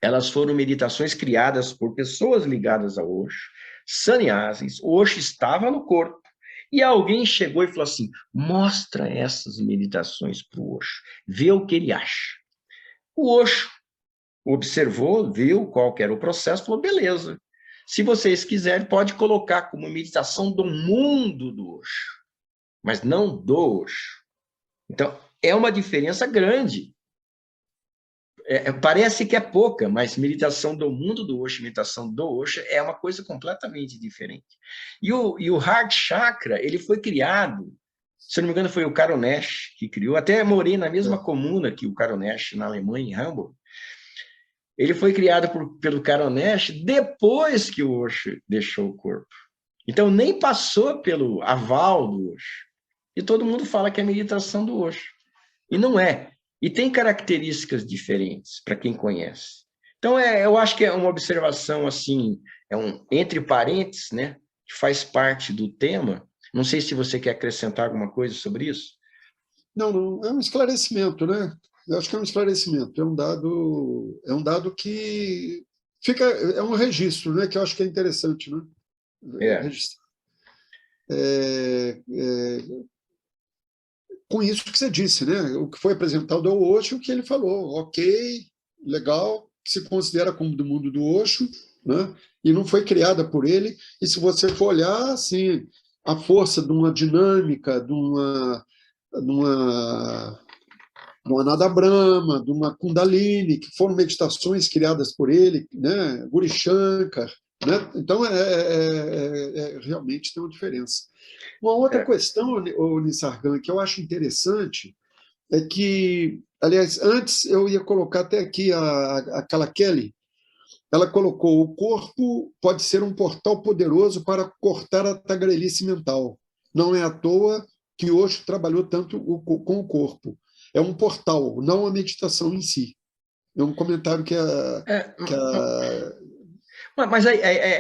elas foram meditações criadas por pessoas ligadas ao Osho, sannyasis. O Osho estava no corpo, e alguém chegou e falou assim, mostra essas meditações para o Osho, vê o que ele acha. O Osho observou, viu qual que era o processo, falou, beleza, se vocês quiserem, pode colocar como meditação do mundo do Osho, mas não do Osho. Então, é uma diferença grande. Parece que é pouca, mas meditação do mundo do Osho, meditação do Osho, é uma coisa completamente diferente. E o Heart Chakra, ele foi criado, se não me engano, foi o Karo Nash que criou, até morei na mesma comuna que o Karo Nash, na Alemanha, em Hamburg. Ele foi criado pelo Karo Nash depois que o Osho deixou o corpo. Então, nem passou pelo aval do Osho. E todo mundo fala que é meditação do Osho. E não é. E tem características diferentes para quem conhece. Então, eu acho que é uma observação, assim, entre parênteses, né, que faz parte do tema. Não sei se você quer acrescentar alguma coisa sobre isso. Não, é um esclarecimento, né? Eu acho que é um esclarecimento, é um dado que fica, é um registro, né? Que eu acho que é interessante, né? Registrar. Com isso que você disse, né? O que foi apresentado ao Osho, o que ele falou, ok, legal, que se considera como do mundo do Osho, né? E não foi criada por ele. E se você for olhar, assim, a força de uma dinâmica, de uma Nada Brahma, de uma Kundalini, que foram meditações criadas por ele, né? Guri Shankar, né? Então, realmente tem uma diferença. Uma outra questão, Nisargam, que eu acho interessante, é que, aliás, antes eu ia colocar até aqui a Kala Kelly, ela colocou: o corpo pode ser um portal poderoso para cortar a tagarelice mental. Não é à toa que Osho trabalhou tanto com o corpo. É um portal, não a meditação em si. É um comentário que Mas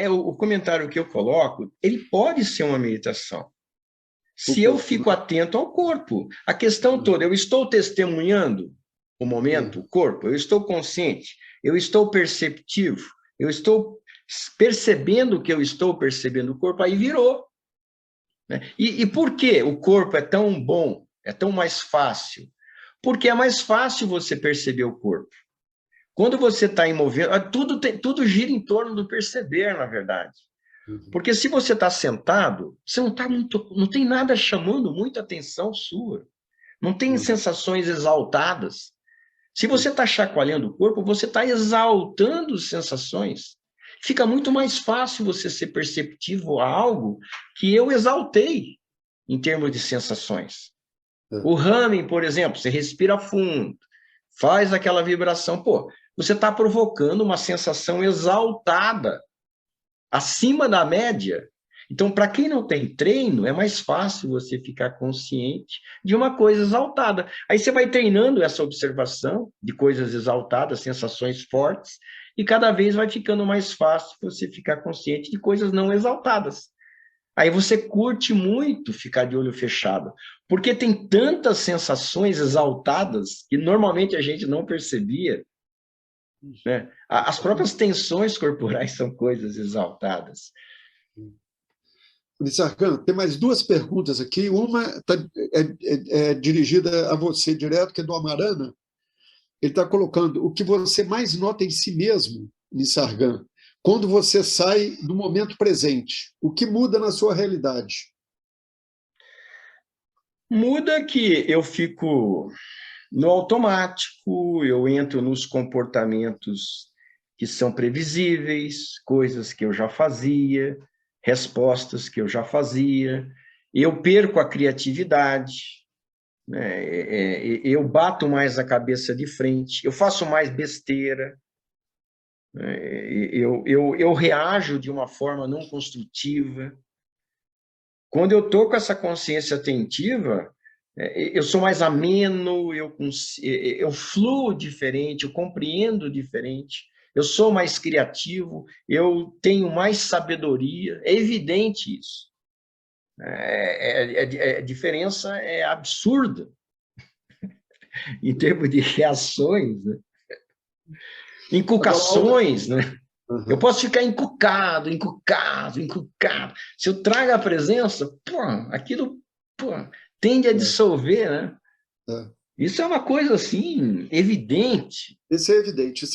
o comentário que eu coloco, ele pode ser uma meditação. Se eu fico atento ao corpo. A questão toda, eu estou testemunhando? o momento, o corpo, eu estou consciente, eu estou perceptivo, eu estou percebendo que eu estou percebendo o corpo, aí virou. Né? E por que o corpo é tão bom, é tão mais fácil? Porque é mais fácil você perceber o corpo. Quando você está em movimento, tudo gira em torno do perceber, na verdade. Porque se você está sentado, você não tem nada chamando muita atenção sua. Não tem sensações exaltadas. Se você está chacoalhando o corpo, você está exaltando sensações. Fica muito mais fácil você ser perceptivo a algo que eu exaltei em termos de sensações. O humming, por exemplo, você respira fundo, faz aquela vibração. Pô, você está provocando uma sensação exaltada, acima da média. Então, para quem não tem treino, é mais fácil você ficar consciente de uma coisa exaltada. Aí você vai treinando essa observação de coisas exaltadas, sensações fortes, e cada vez vai ficando mais fácil você ficar consciente de coisas não exaltadas. Aí você curte muito ficar de olho fechado, porque tem tantas sensações exaltadas que normalmente a gente não percebia, né? As próprias tensões corporais são coisas exaltadas. Nisargan, tem mais duas perguntas aqui. Uma é dirigida a você direto, que é do Amarana. Ele está colocando o que você mais nota em si mesmo, Nisargan, quando você sai do momento presente. O que muda na sua realidade? Muda que eu fico no automático, eu entro nos comportamentos que são previsíveis, coisas que eu já fazia, respostas que eu já fazia, eu perco a criatividade, né? Eu bato mais a cabeça de frente, eu faço mais besteira, né? Eu reajo de uma forma não construtiva. Quando eu estou com essa consciência atentiva, eu sou mais ameno, eu fluo diferente, eu compreendo diferente, eu sou mais criativo, eu tenho mais sabedoria, é evidente isso. A diferença é absurda em termos de reações, né? Inculcações, né? Eu posso ficar encucado. Se eu trago a presença, aquilo tende a dissolver, né? Isso é uma coisa assim evidente. Isso é evidente.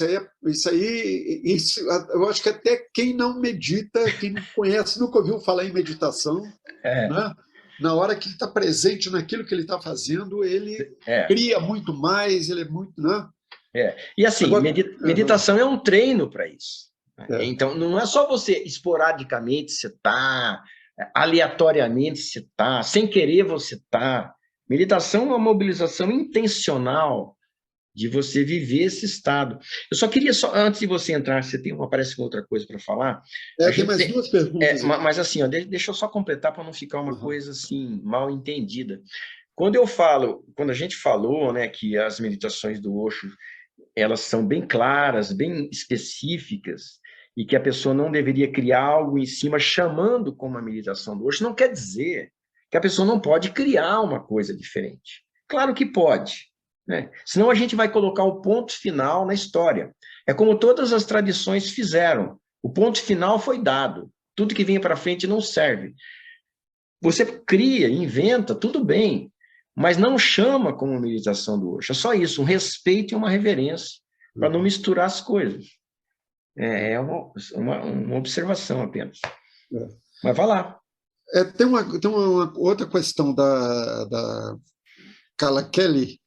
Eu acho que até quem não medita, quem não conhece, nunca ouviu falar em meditação, né? Na hora que ele está presente naquilo que ele está fazendo, ele cria muito mais, ele é muito, né? E assim, meditação é um treino para isso. Então, não é só você esporadicamente você está, aleatoriamente você está, sem querer você está. Meditação é uma mobilização intencional de você viver esse estado. Eu só queria, antes de você entrar, parece que outra coisa para falar. Tem mais duas perguntas. Mas assim, deixa eu só completar para não ficar uma coisa assim, mal entendida. Quando a gente falou, né, que as meditações do Osho, elas são bem claras, bem específicas, e que a pessoa não deveria criar algo em cima chamando como a meditação do Osho, não quer dizer que a pessoa não pode criar uma coisa diferente. Claro que pode, né? Senão a gente vai colocar o ponto final na história. É como todas as tradições fizeram. O ponto final foi dado. Tudo que vinha para frente não serve. Você cria, inventa, tudo bem, mas não chama como meditação do Osho. É só isso, um respeito e uma reverência, para não misturar as coisas. É uma observação apenas. Mas vai lá. Tem uma outra questão da Carla Kelly.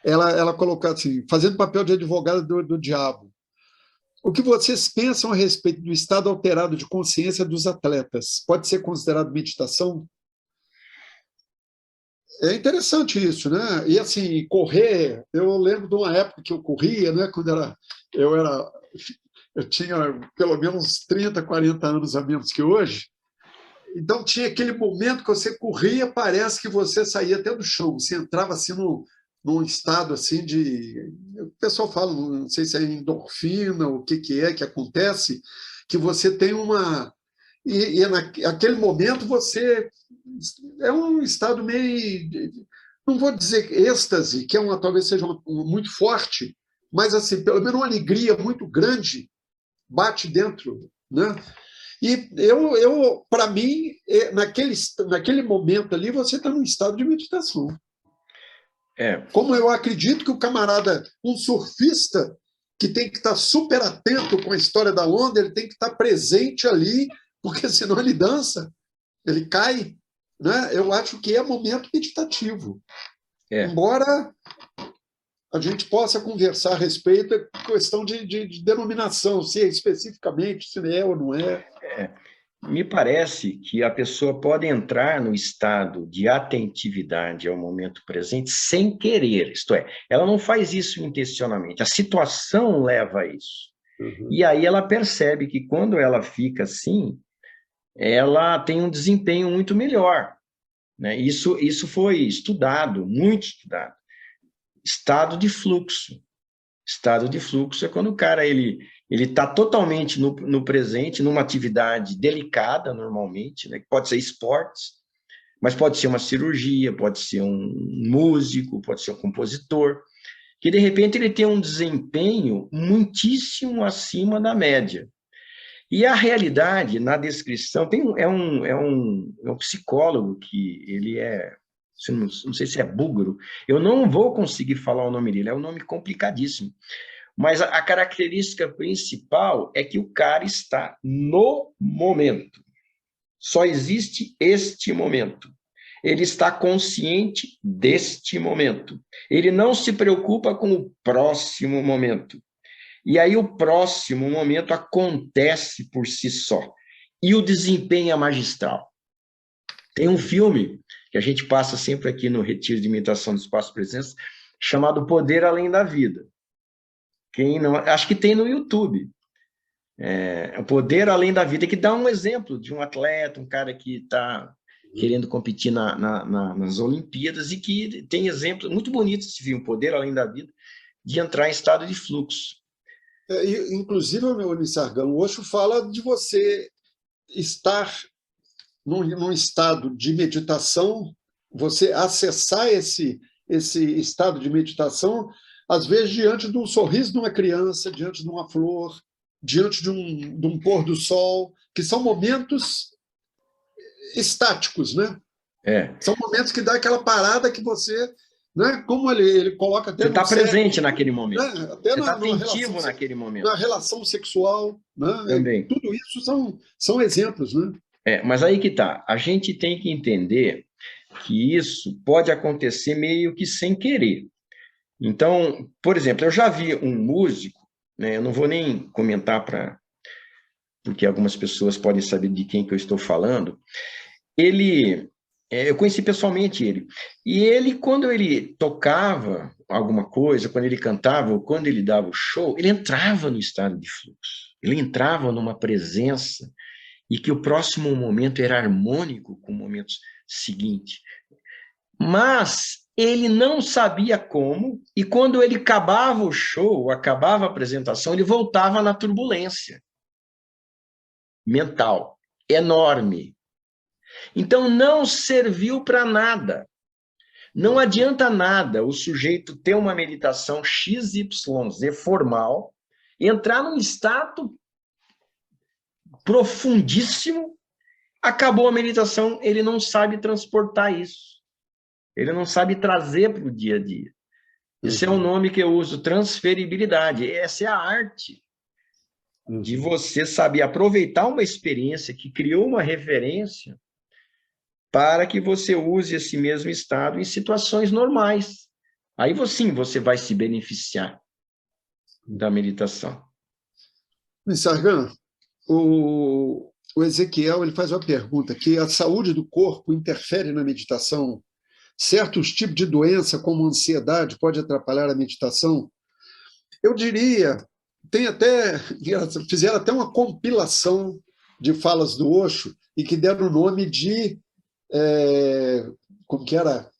Ela colocou assim, fazendo papel de advogada do diabo. O que vocês pensam a respeito do estado alterado de consciência dos atletas? Pode ser considerado meditação? É interessante isso, né? E assim, correr, eu lembro de uma época que eu corria, né? Quando eu tinha pelo menos 30, 40 anos a menos que hoje. Então tinha aquele momento que você corria, parece que você saía até do chão, você entrava assim num estado assim de... O pessoal fala, não sei se é endorfina, o que é que acontece, que você tem uma... E naquele momento você... É um estado meio... não vou dizer êxtase, que talvez seja muito forte, mas assim, pelo menos uma alegria muito grande bate dentro, né? E para mim, naquele momento ali, você está num estado de meditação. Como eu acredito que o camarada, um surfista, que tem que estar super atento com a história da onda, ele tem que estar presente ali, porque senão ele dança, ele cai, né? Eu acho que é momento meditativo. Embora a gente possa conversar a respeito da questão de denominação, se é especificamente, se é ou não é. Me parece que a pessoa pode entrar no estado de atentividade ao momento presente sem querer, isto é, ela não faz isso intencionalmente, a situação leva a isso. E aí ela percebe que quando ela fica assim, ela tem um desempenho muito melhor, né? Isso foi estudado, muito estudado. Estado de fluxo. Estado de fluxo é quando o cara ele está totalmente no presente, numa atividade delicada, normalmente, né? Pode ser esportes, mas pode ser uma cirurgia, pode ser um músico, pode ser um compositor, que de repente ele tem um desempenho muitíssimo acima da média. E a realidade, na descrição, é um psicólogo que ele não sei se é búlgaro, eu não vou conseguir falar o nome dele, é um nome complicadíssimo. Mas a característica principal é que o cara está no momento. Só existe este momento. Ele está consciente deste momento. Ele não se preocupa com o próximo momento. E aí o próximo momento acontece por si só. E o desempenho é magistral. Tem um filme que a gente passa sempre aqui no Retiro de Meditação do Espaço Presença, chamado Poder Além da Vida. Quem não, acho que tem no YouTube. O Poder Além da Vida, que dá um exemplo de um atleta, um cara que está querendo competir nas Olimpíadas e que tem exemplos muito bonitos esse filme, Poder Além da Vida, de entrar em estado de fluxo. Inclusive, meu Nissargão, o Osho fala de você estar num estado de meditação, você acessar esse estado de meditação, às vezes diante do sorriso de uma criança, diante de uma flor, diante de um pôr do sol, que são momentos estáticos, né? São momentos que dá aquela parada que você, né? Como ele coloca até você está presente naquele momento, né? Até você está atentivo naquele momento. Na relação sexual, né? Também. Tudo isso são exemplos, né? Mas aí que tá, a gente tem que entender que isso pode acontecer meio que sem querer. Então, por exemplo, eu já vi um músico, né, eu não vou nem comentar porque algumas pessoas podem saber de quem que eu estou falando, eu conheci pessoalmente ele, e ele, quando ele tocava alguma coisa, quando ele cantava, ou quando ele dava o show, ele entrava no estado de fluxo, ele entrava numa presença, e que o próximo momento era harmônico com o momento seguinte. Mas ele não sabia como, e quando ele acabava o show, acabava a apresentação, ele voltava na turbulência mental enorme. Então, não serviu para nada. Não adianta nada o sujeito ter uma meditação XYZ formal, entrar num estado profundíssimo, acabou a meditação, ele não sabe transportar isso. Ele não sabe trazer para o dia a dia. Esse é o nome que eu uso, transferibilidade. Essa é a arte de você saber aproveitar uma experiência que criou uma referência para que você use esse mesmo estado em situações normais. Aí sim, você vai se beneficiar da meditação. Sargan, o Ezequiel ele faz uma pergunta que a saúde do corpo interfere na meditação? Certos tipos de doença, como ansiedade, pode atrapalhar a meditação? Eu diria, fizeram até uma compilação de falas do Osho e que deram o nome de como que era?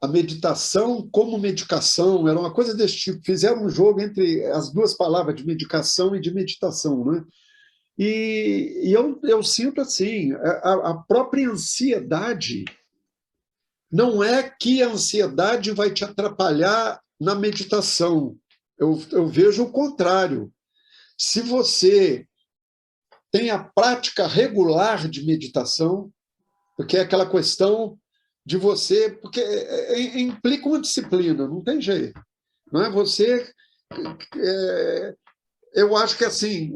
A meditação como medicação, era uma coisa desse tipo. Fizeram um jogo entre as duas palavras de medicação e de meditação, né? E eu sinto assim, a própria ansiedade, não é que a ansiedade vai te atrapalhar na meditação. Eu vejo o contrário. Se você tem a prática regular de meditação, porque é aquela questão de você, porque implica uma disciplina, não tem jeito. Não é você. Eu acho que assim,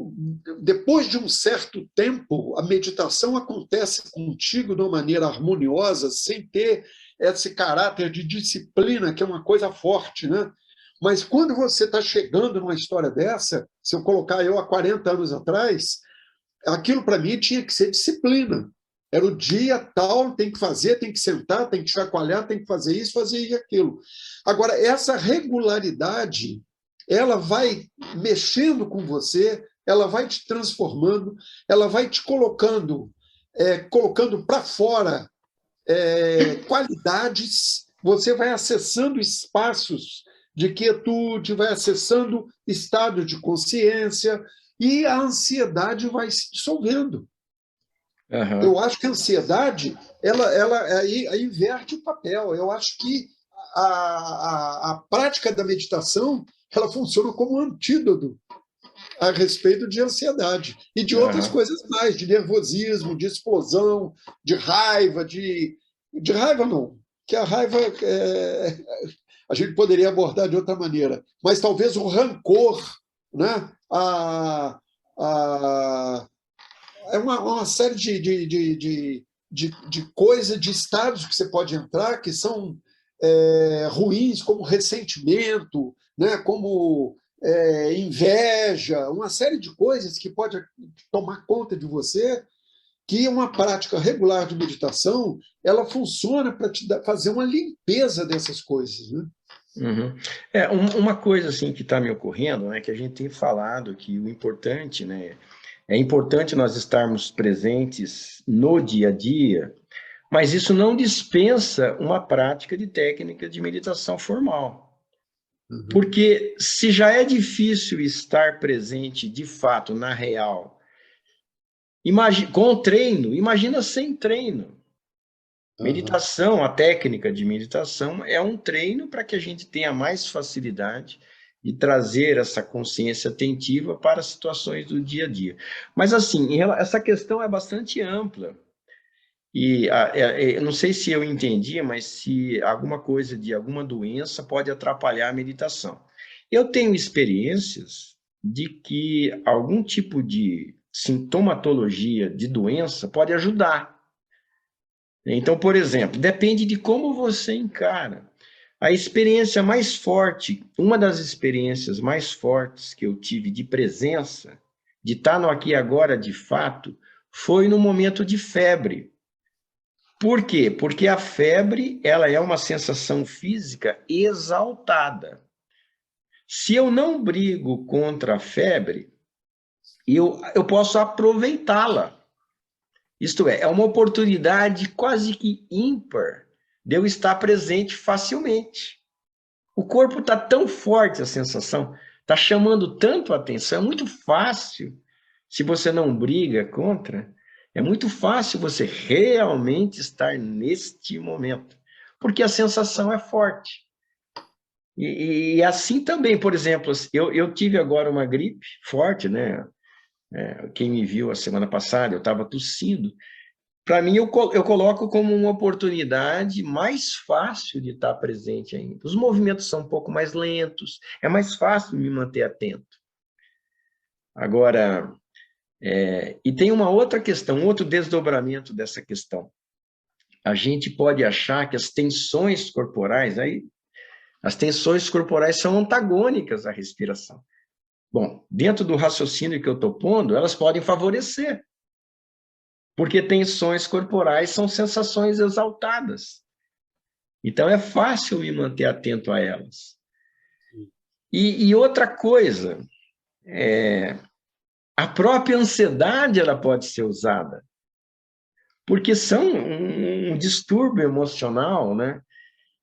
depois de um certo tempo, a meditação acontece contigo de uma maneira harmoniosa, sem ter esse caráter de disciplina, que é uma coisa forte, né? Mas quando você está chegando numa história dessa, se eu colocar eu há 40 anos atrás, aquilo para mim tinha que ser disciplina. Era o dia tal, tem que fazer, tem que sentar, tem que chacoalhar, tem que fazer isso, fazer aquilo. Agora, essa regularidade, ela vai mexendo com você, ela vai te transformando, ela vai te colocando para fora qualidades, você vai acessando espaços de quietude, vai acessando estado de consciência, e a ansiedade vai se dissolvendo. Uhum. Eu acho que a ansiedade ela inverte o papel. Eu acho que a prática da meditação ela funciona como um antídoto a respeito de ansiedade e de outras Uhum. coisas mais, de nervosismo, de explosão, de raiva, de raiva não, que a raiva a gente poderia abordar de outra maneira, mas talvez o rancor, né? A, é uma série de coisas, de estados que você pode entrar que são ruins, como ressentimento, né? Como inveja, uma série de coisas que pode tomar conta de você, que uma prática regular de meditação ela funciona para fazer uma limpeza dessas coisas, né? Uhum. Uma coisa assim que está me ocorrendo, né, que a gente tem falado que o importante, né, é importante nós estarmos presentes no dia a dia, mas isso não dispensa uma prática de técnica de meditação formal. Uhum. Porque se já é difícil estar presente de fato, na real, com treino, imagina sem treino. Uhum. Meditação, a técnica de meditação é um treino para que a gente tenha mais facilidade de trazer essa consciência atentiva para as situações do dia a dia. Mas, assim, essa questão é bastante ampla. E eu não sei se eu entendi, mas se alguma coisa de alguma doença pode atrapalhar a meditação. Eu tenho experiências de que algum tipo de sintomatologia de doença pode ajudar. Então, por exemplo, depende de como você encara. A experiência mais forte, uma das experiências mais fortes que eu tive de presença, de estar no aqui e agora de fato, foi no momento de febre. Por quê? Porque a febre, ela é uma sensação física exaltada. Se eu não brigo contra a febre, eu posso aproveitá-la. Isto é uma oportunidade quase que ímpar de eu estar presente facilmente. O corpo está tão forte, a sensação, está chamando tanto a atenção, é muito fácil, se você não briga contra, é muito fácil você realmente estar neste momento, porque a sensação é forte. E assim também, por exemplo, eu tive agora uma gripe forte, né? Quem me viu a semana passada, eu estava tossindo. Para mim, eu coloco como uma oportunidade mais fácil de estar presente ainda. Os movimentos são um pouco mais lentos, é mais fácil me manter atento. Agora, e tem uma outra questão, outro desdobramento dessa questão. A gente pode achar que as tensões corporais, as tensões corporais são antagônicas à respiração. Bom, dentro do raciocínio que eu estou pondo, elas podem favorecer, porque tensões corporais são sensações exaltadas. Então, é fácil me manter atento a elas. E outra coisa, a própria ansiedade ela pode ser usada, porque são um distúrbio emocional, né,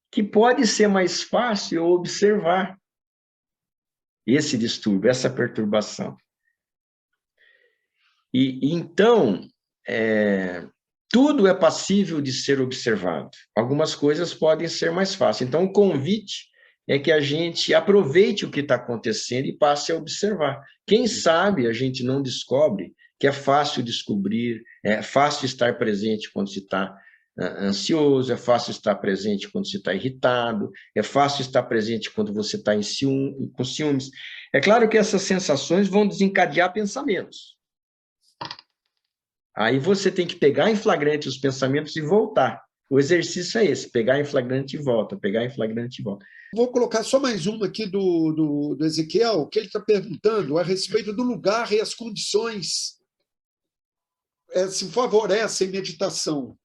que pode ser mais fácil eu observar esse distúrbio, essa perturbação. E então, tudo é passível de ser observado. Algumas coisas podem ser mais fáceis. Então, o convite é que a gente aproveite o que está acontecendo e passe a observar. Quem sabe a gente não descobre que é fácil descobrir, é fácil estar presente quando se está ansioso, é fácil estar presente quando se está irritado, é fácil estar presente quando você está com ciúmes. É claro que essas sensações vão desencadear pensamentos. Aí você tem que pegar em flagrante os pensamentos e voltar. O exercício é esse, pegar em flagrante e volta, pegar em flagrante e volta. Vou colocar só mais uma aqui do Ezequiel, que ele está perguntando a respeito do lugar e as condições se favorecem meditação.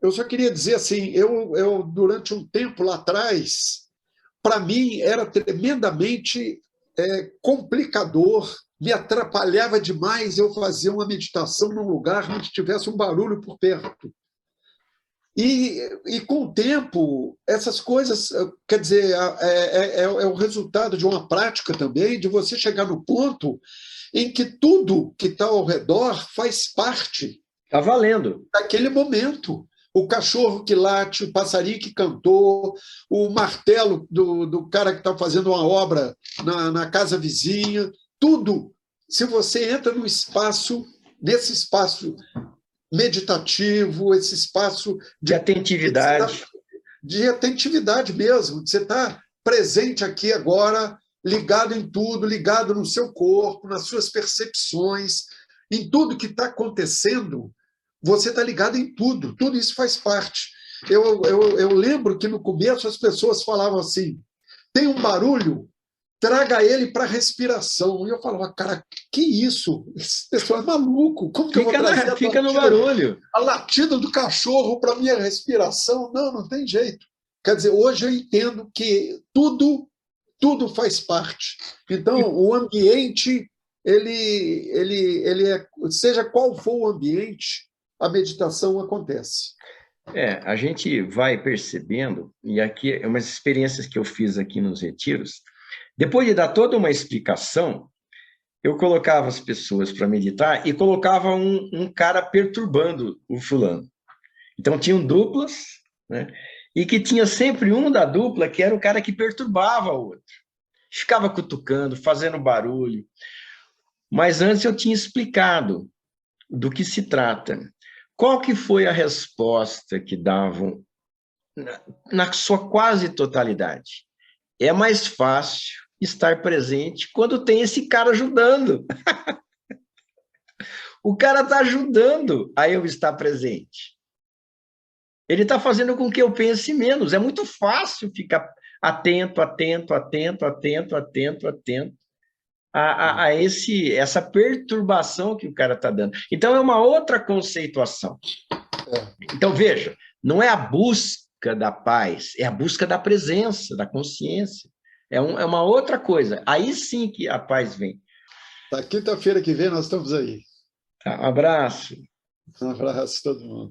Eu só queria dizer assim, eu durante um tempo lá atrás, para mim era tremendamente complicador, me atrapalhava demais eu fazer uma meditação num lugar onde tivesse um barulho por perto. E com o tempo, essas coisas, quer dizer, é o resultado de uma prática também, de você chegar no ponto em que tudo que está ao redor faz parte Está valendo daquele momento. O cachorro que late, o passarinho que cantou, o martelo do cara que está fazendo uma obra na casa vizinha, tudo. Se você entra no espaço, nesse espaço meditativo, esse espaço de atentividade. De atentividade mesmo, de você estar presente aqui agora, ligado em tudo, ligado no seu corpo, nas suas percepções, em tudo que está acontecendo, você está ligado em tudo, tudo isso faz parte. Eu lembro que no começo as pessoas falavam assim, tem um barulho, traga ele para a respiração. E eu falava, cara, que isso? Esse pessoal é maluco. Como que eu vou trazer fica no barulho. A latida do cachorro para a minha respiração? Não tem jeito. Quer dizer, hoje eu entendo que tudo faz parte. Então, o ambiente, seja qual for o ambiente, a meditação acontece. A gente vai percebendo, e aqui é umas experiências que eu fiz aqui nos retiros, depois de dar toda uma explicação, eu colocava as pessoas para meditar e colocava um cara perturbando o fulano. Então, tinham duplas, né? E que tinha sempre um da dupla que era o cara que perturbava o outro. Ficava cutucando, fazendo barulho. Mas antes eu tinha explicado do que se trata. Qual que foi a resposta que davam na sua quase totalidade? É mais fácil estar presente quando tem esse cara ajudando. O cara está ajudando a eu estar presente. Ele está fazendo com que eu pense menos. É muito fácil ficar atento a essa perturbação que o cara está dando. Então, é uma outra conceituação. Então, veja, não é a busca da paz, é a busca da presença, da consciência. É uma outra coisa. Aí sim que a paz vem. Na quinta-feira que vem nós estamos aí. Tá, um abraço. Um abraço a todo mundo.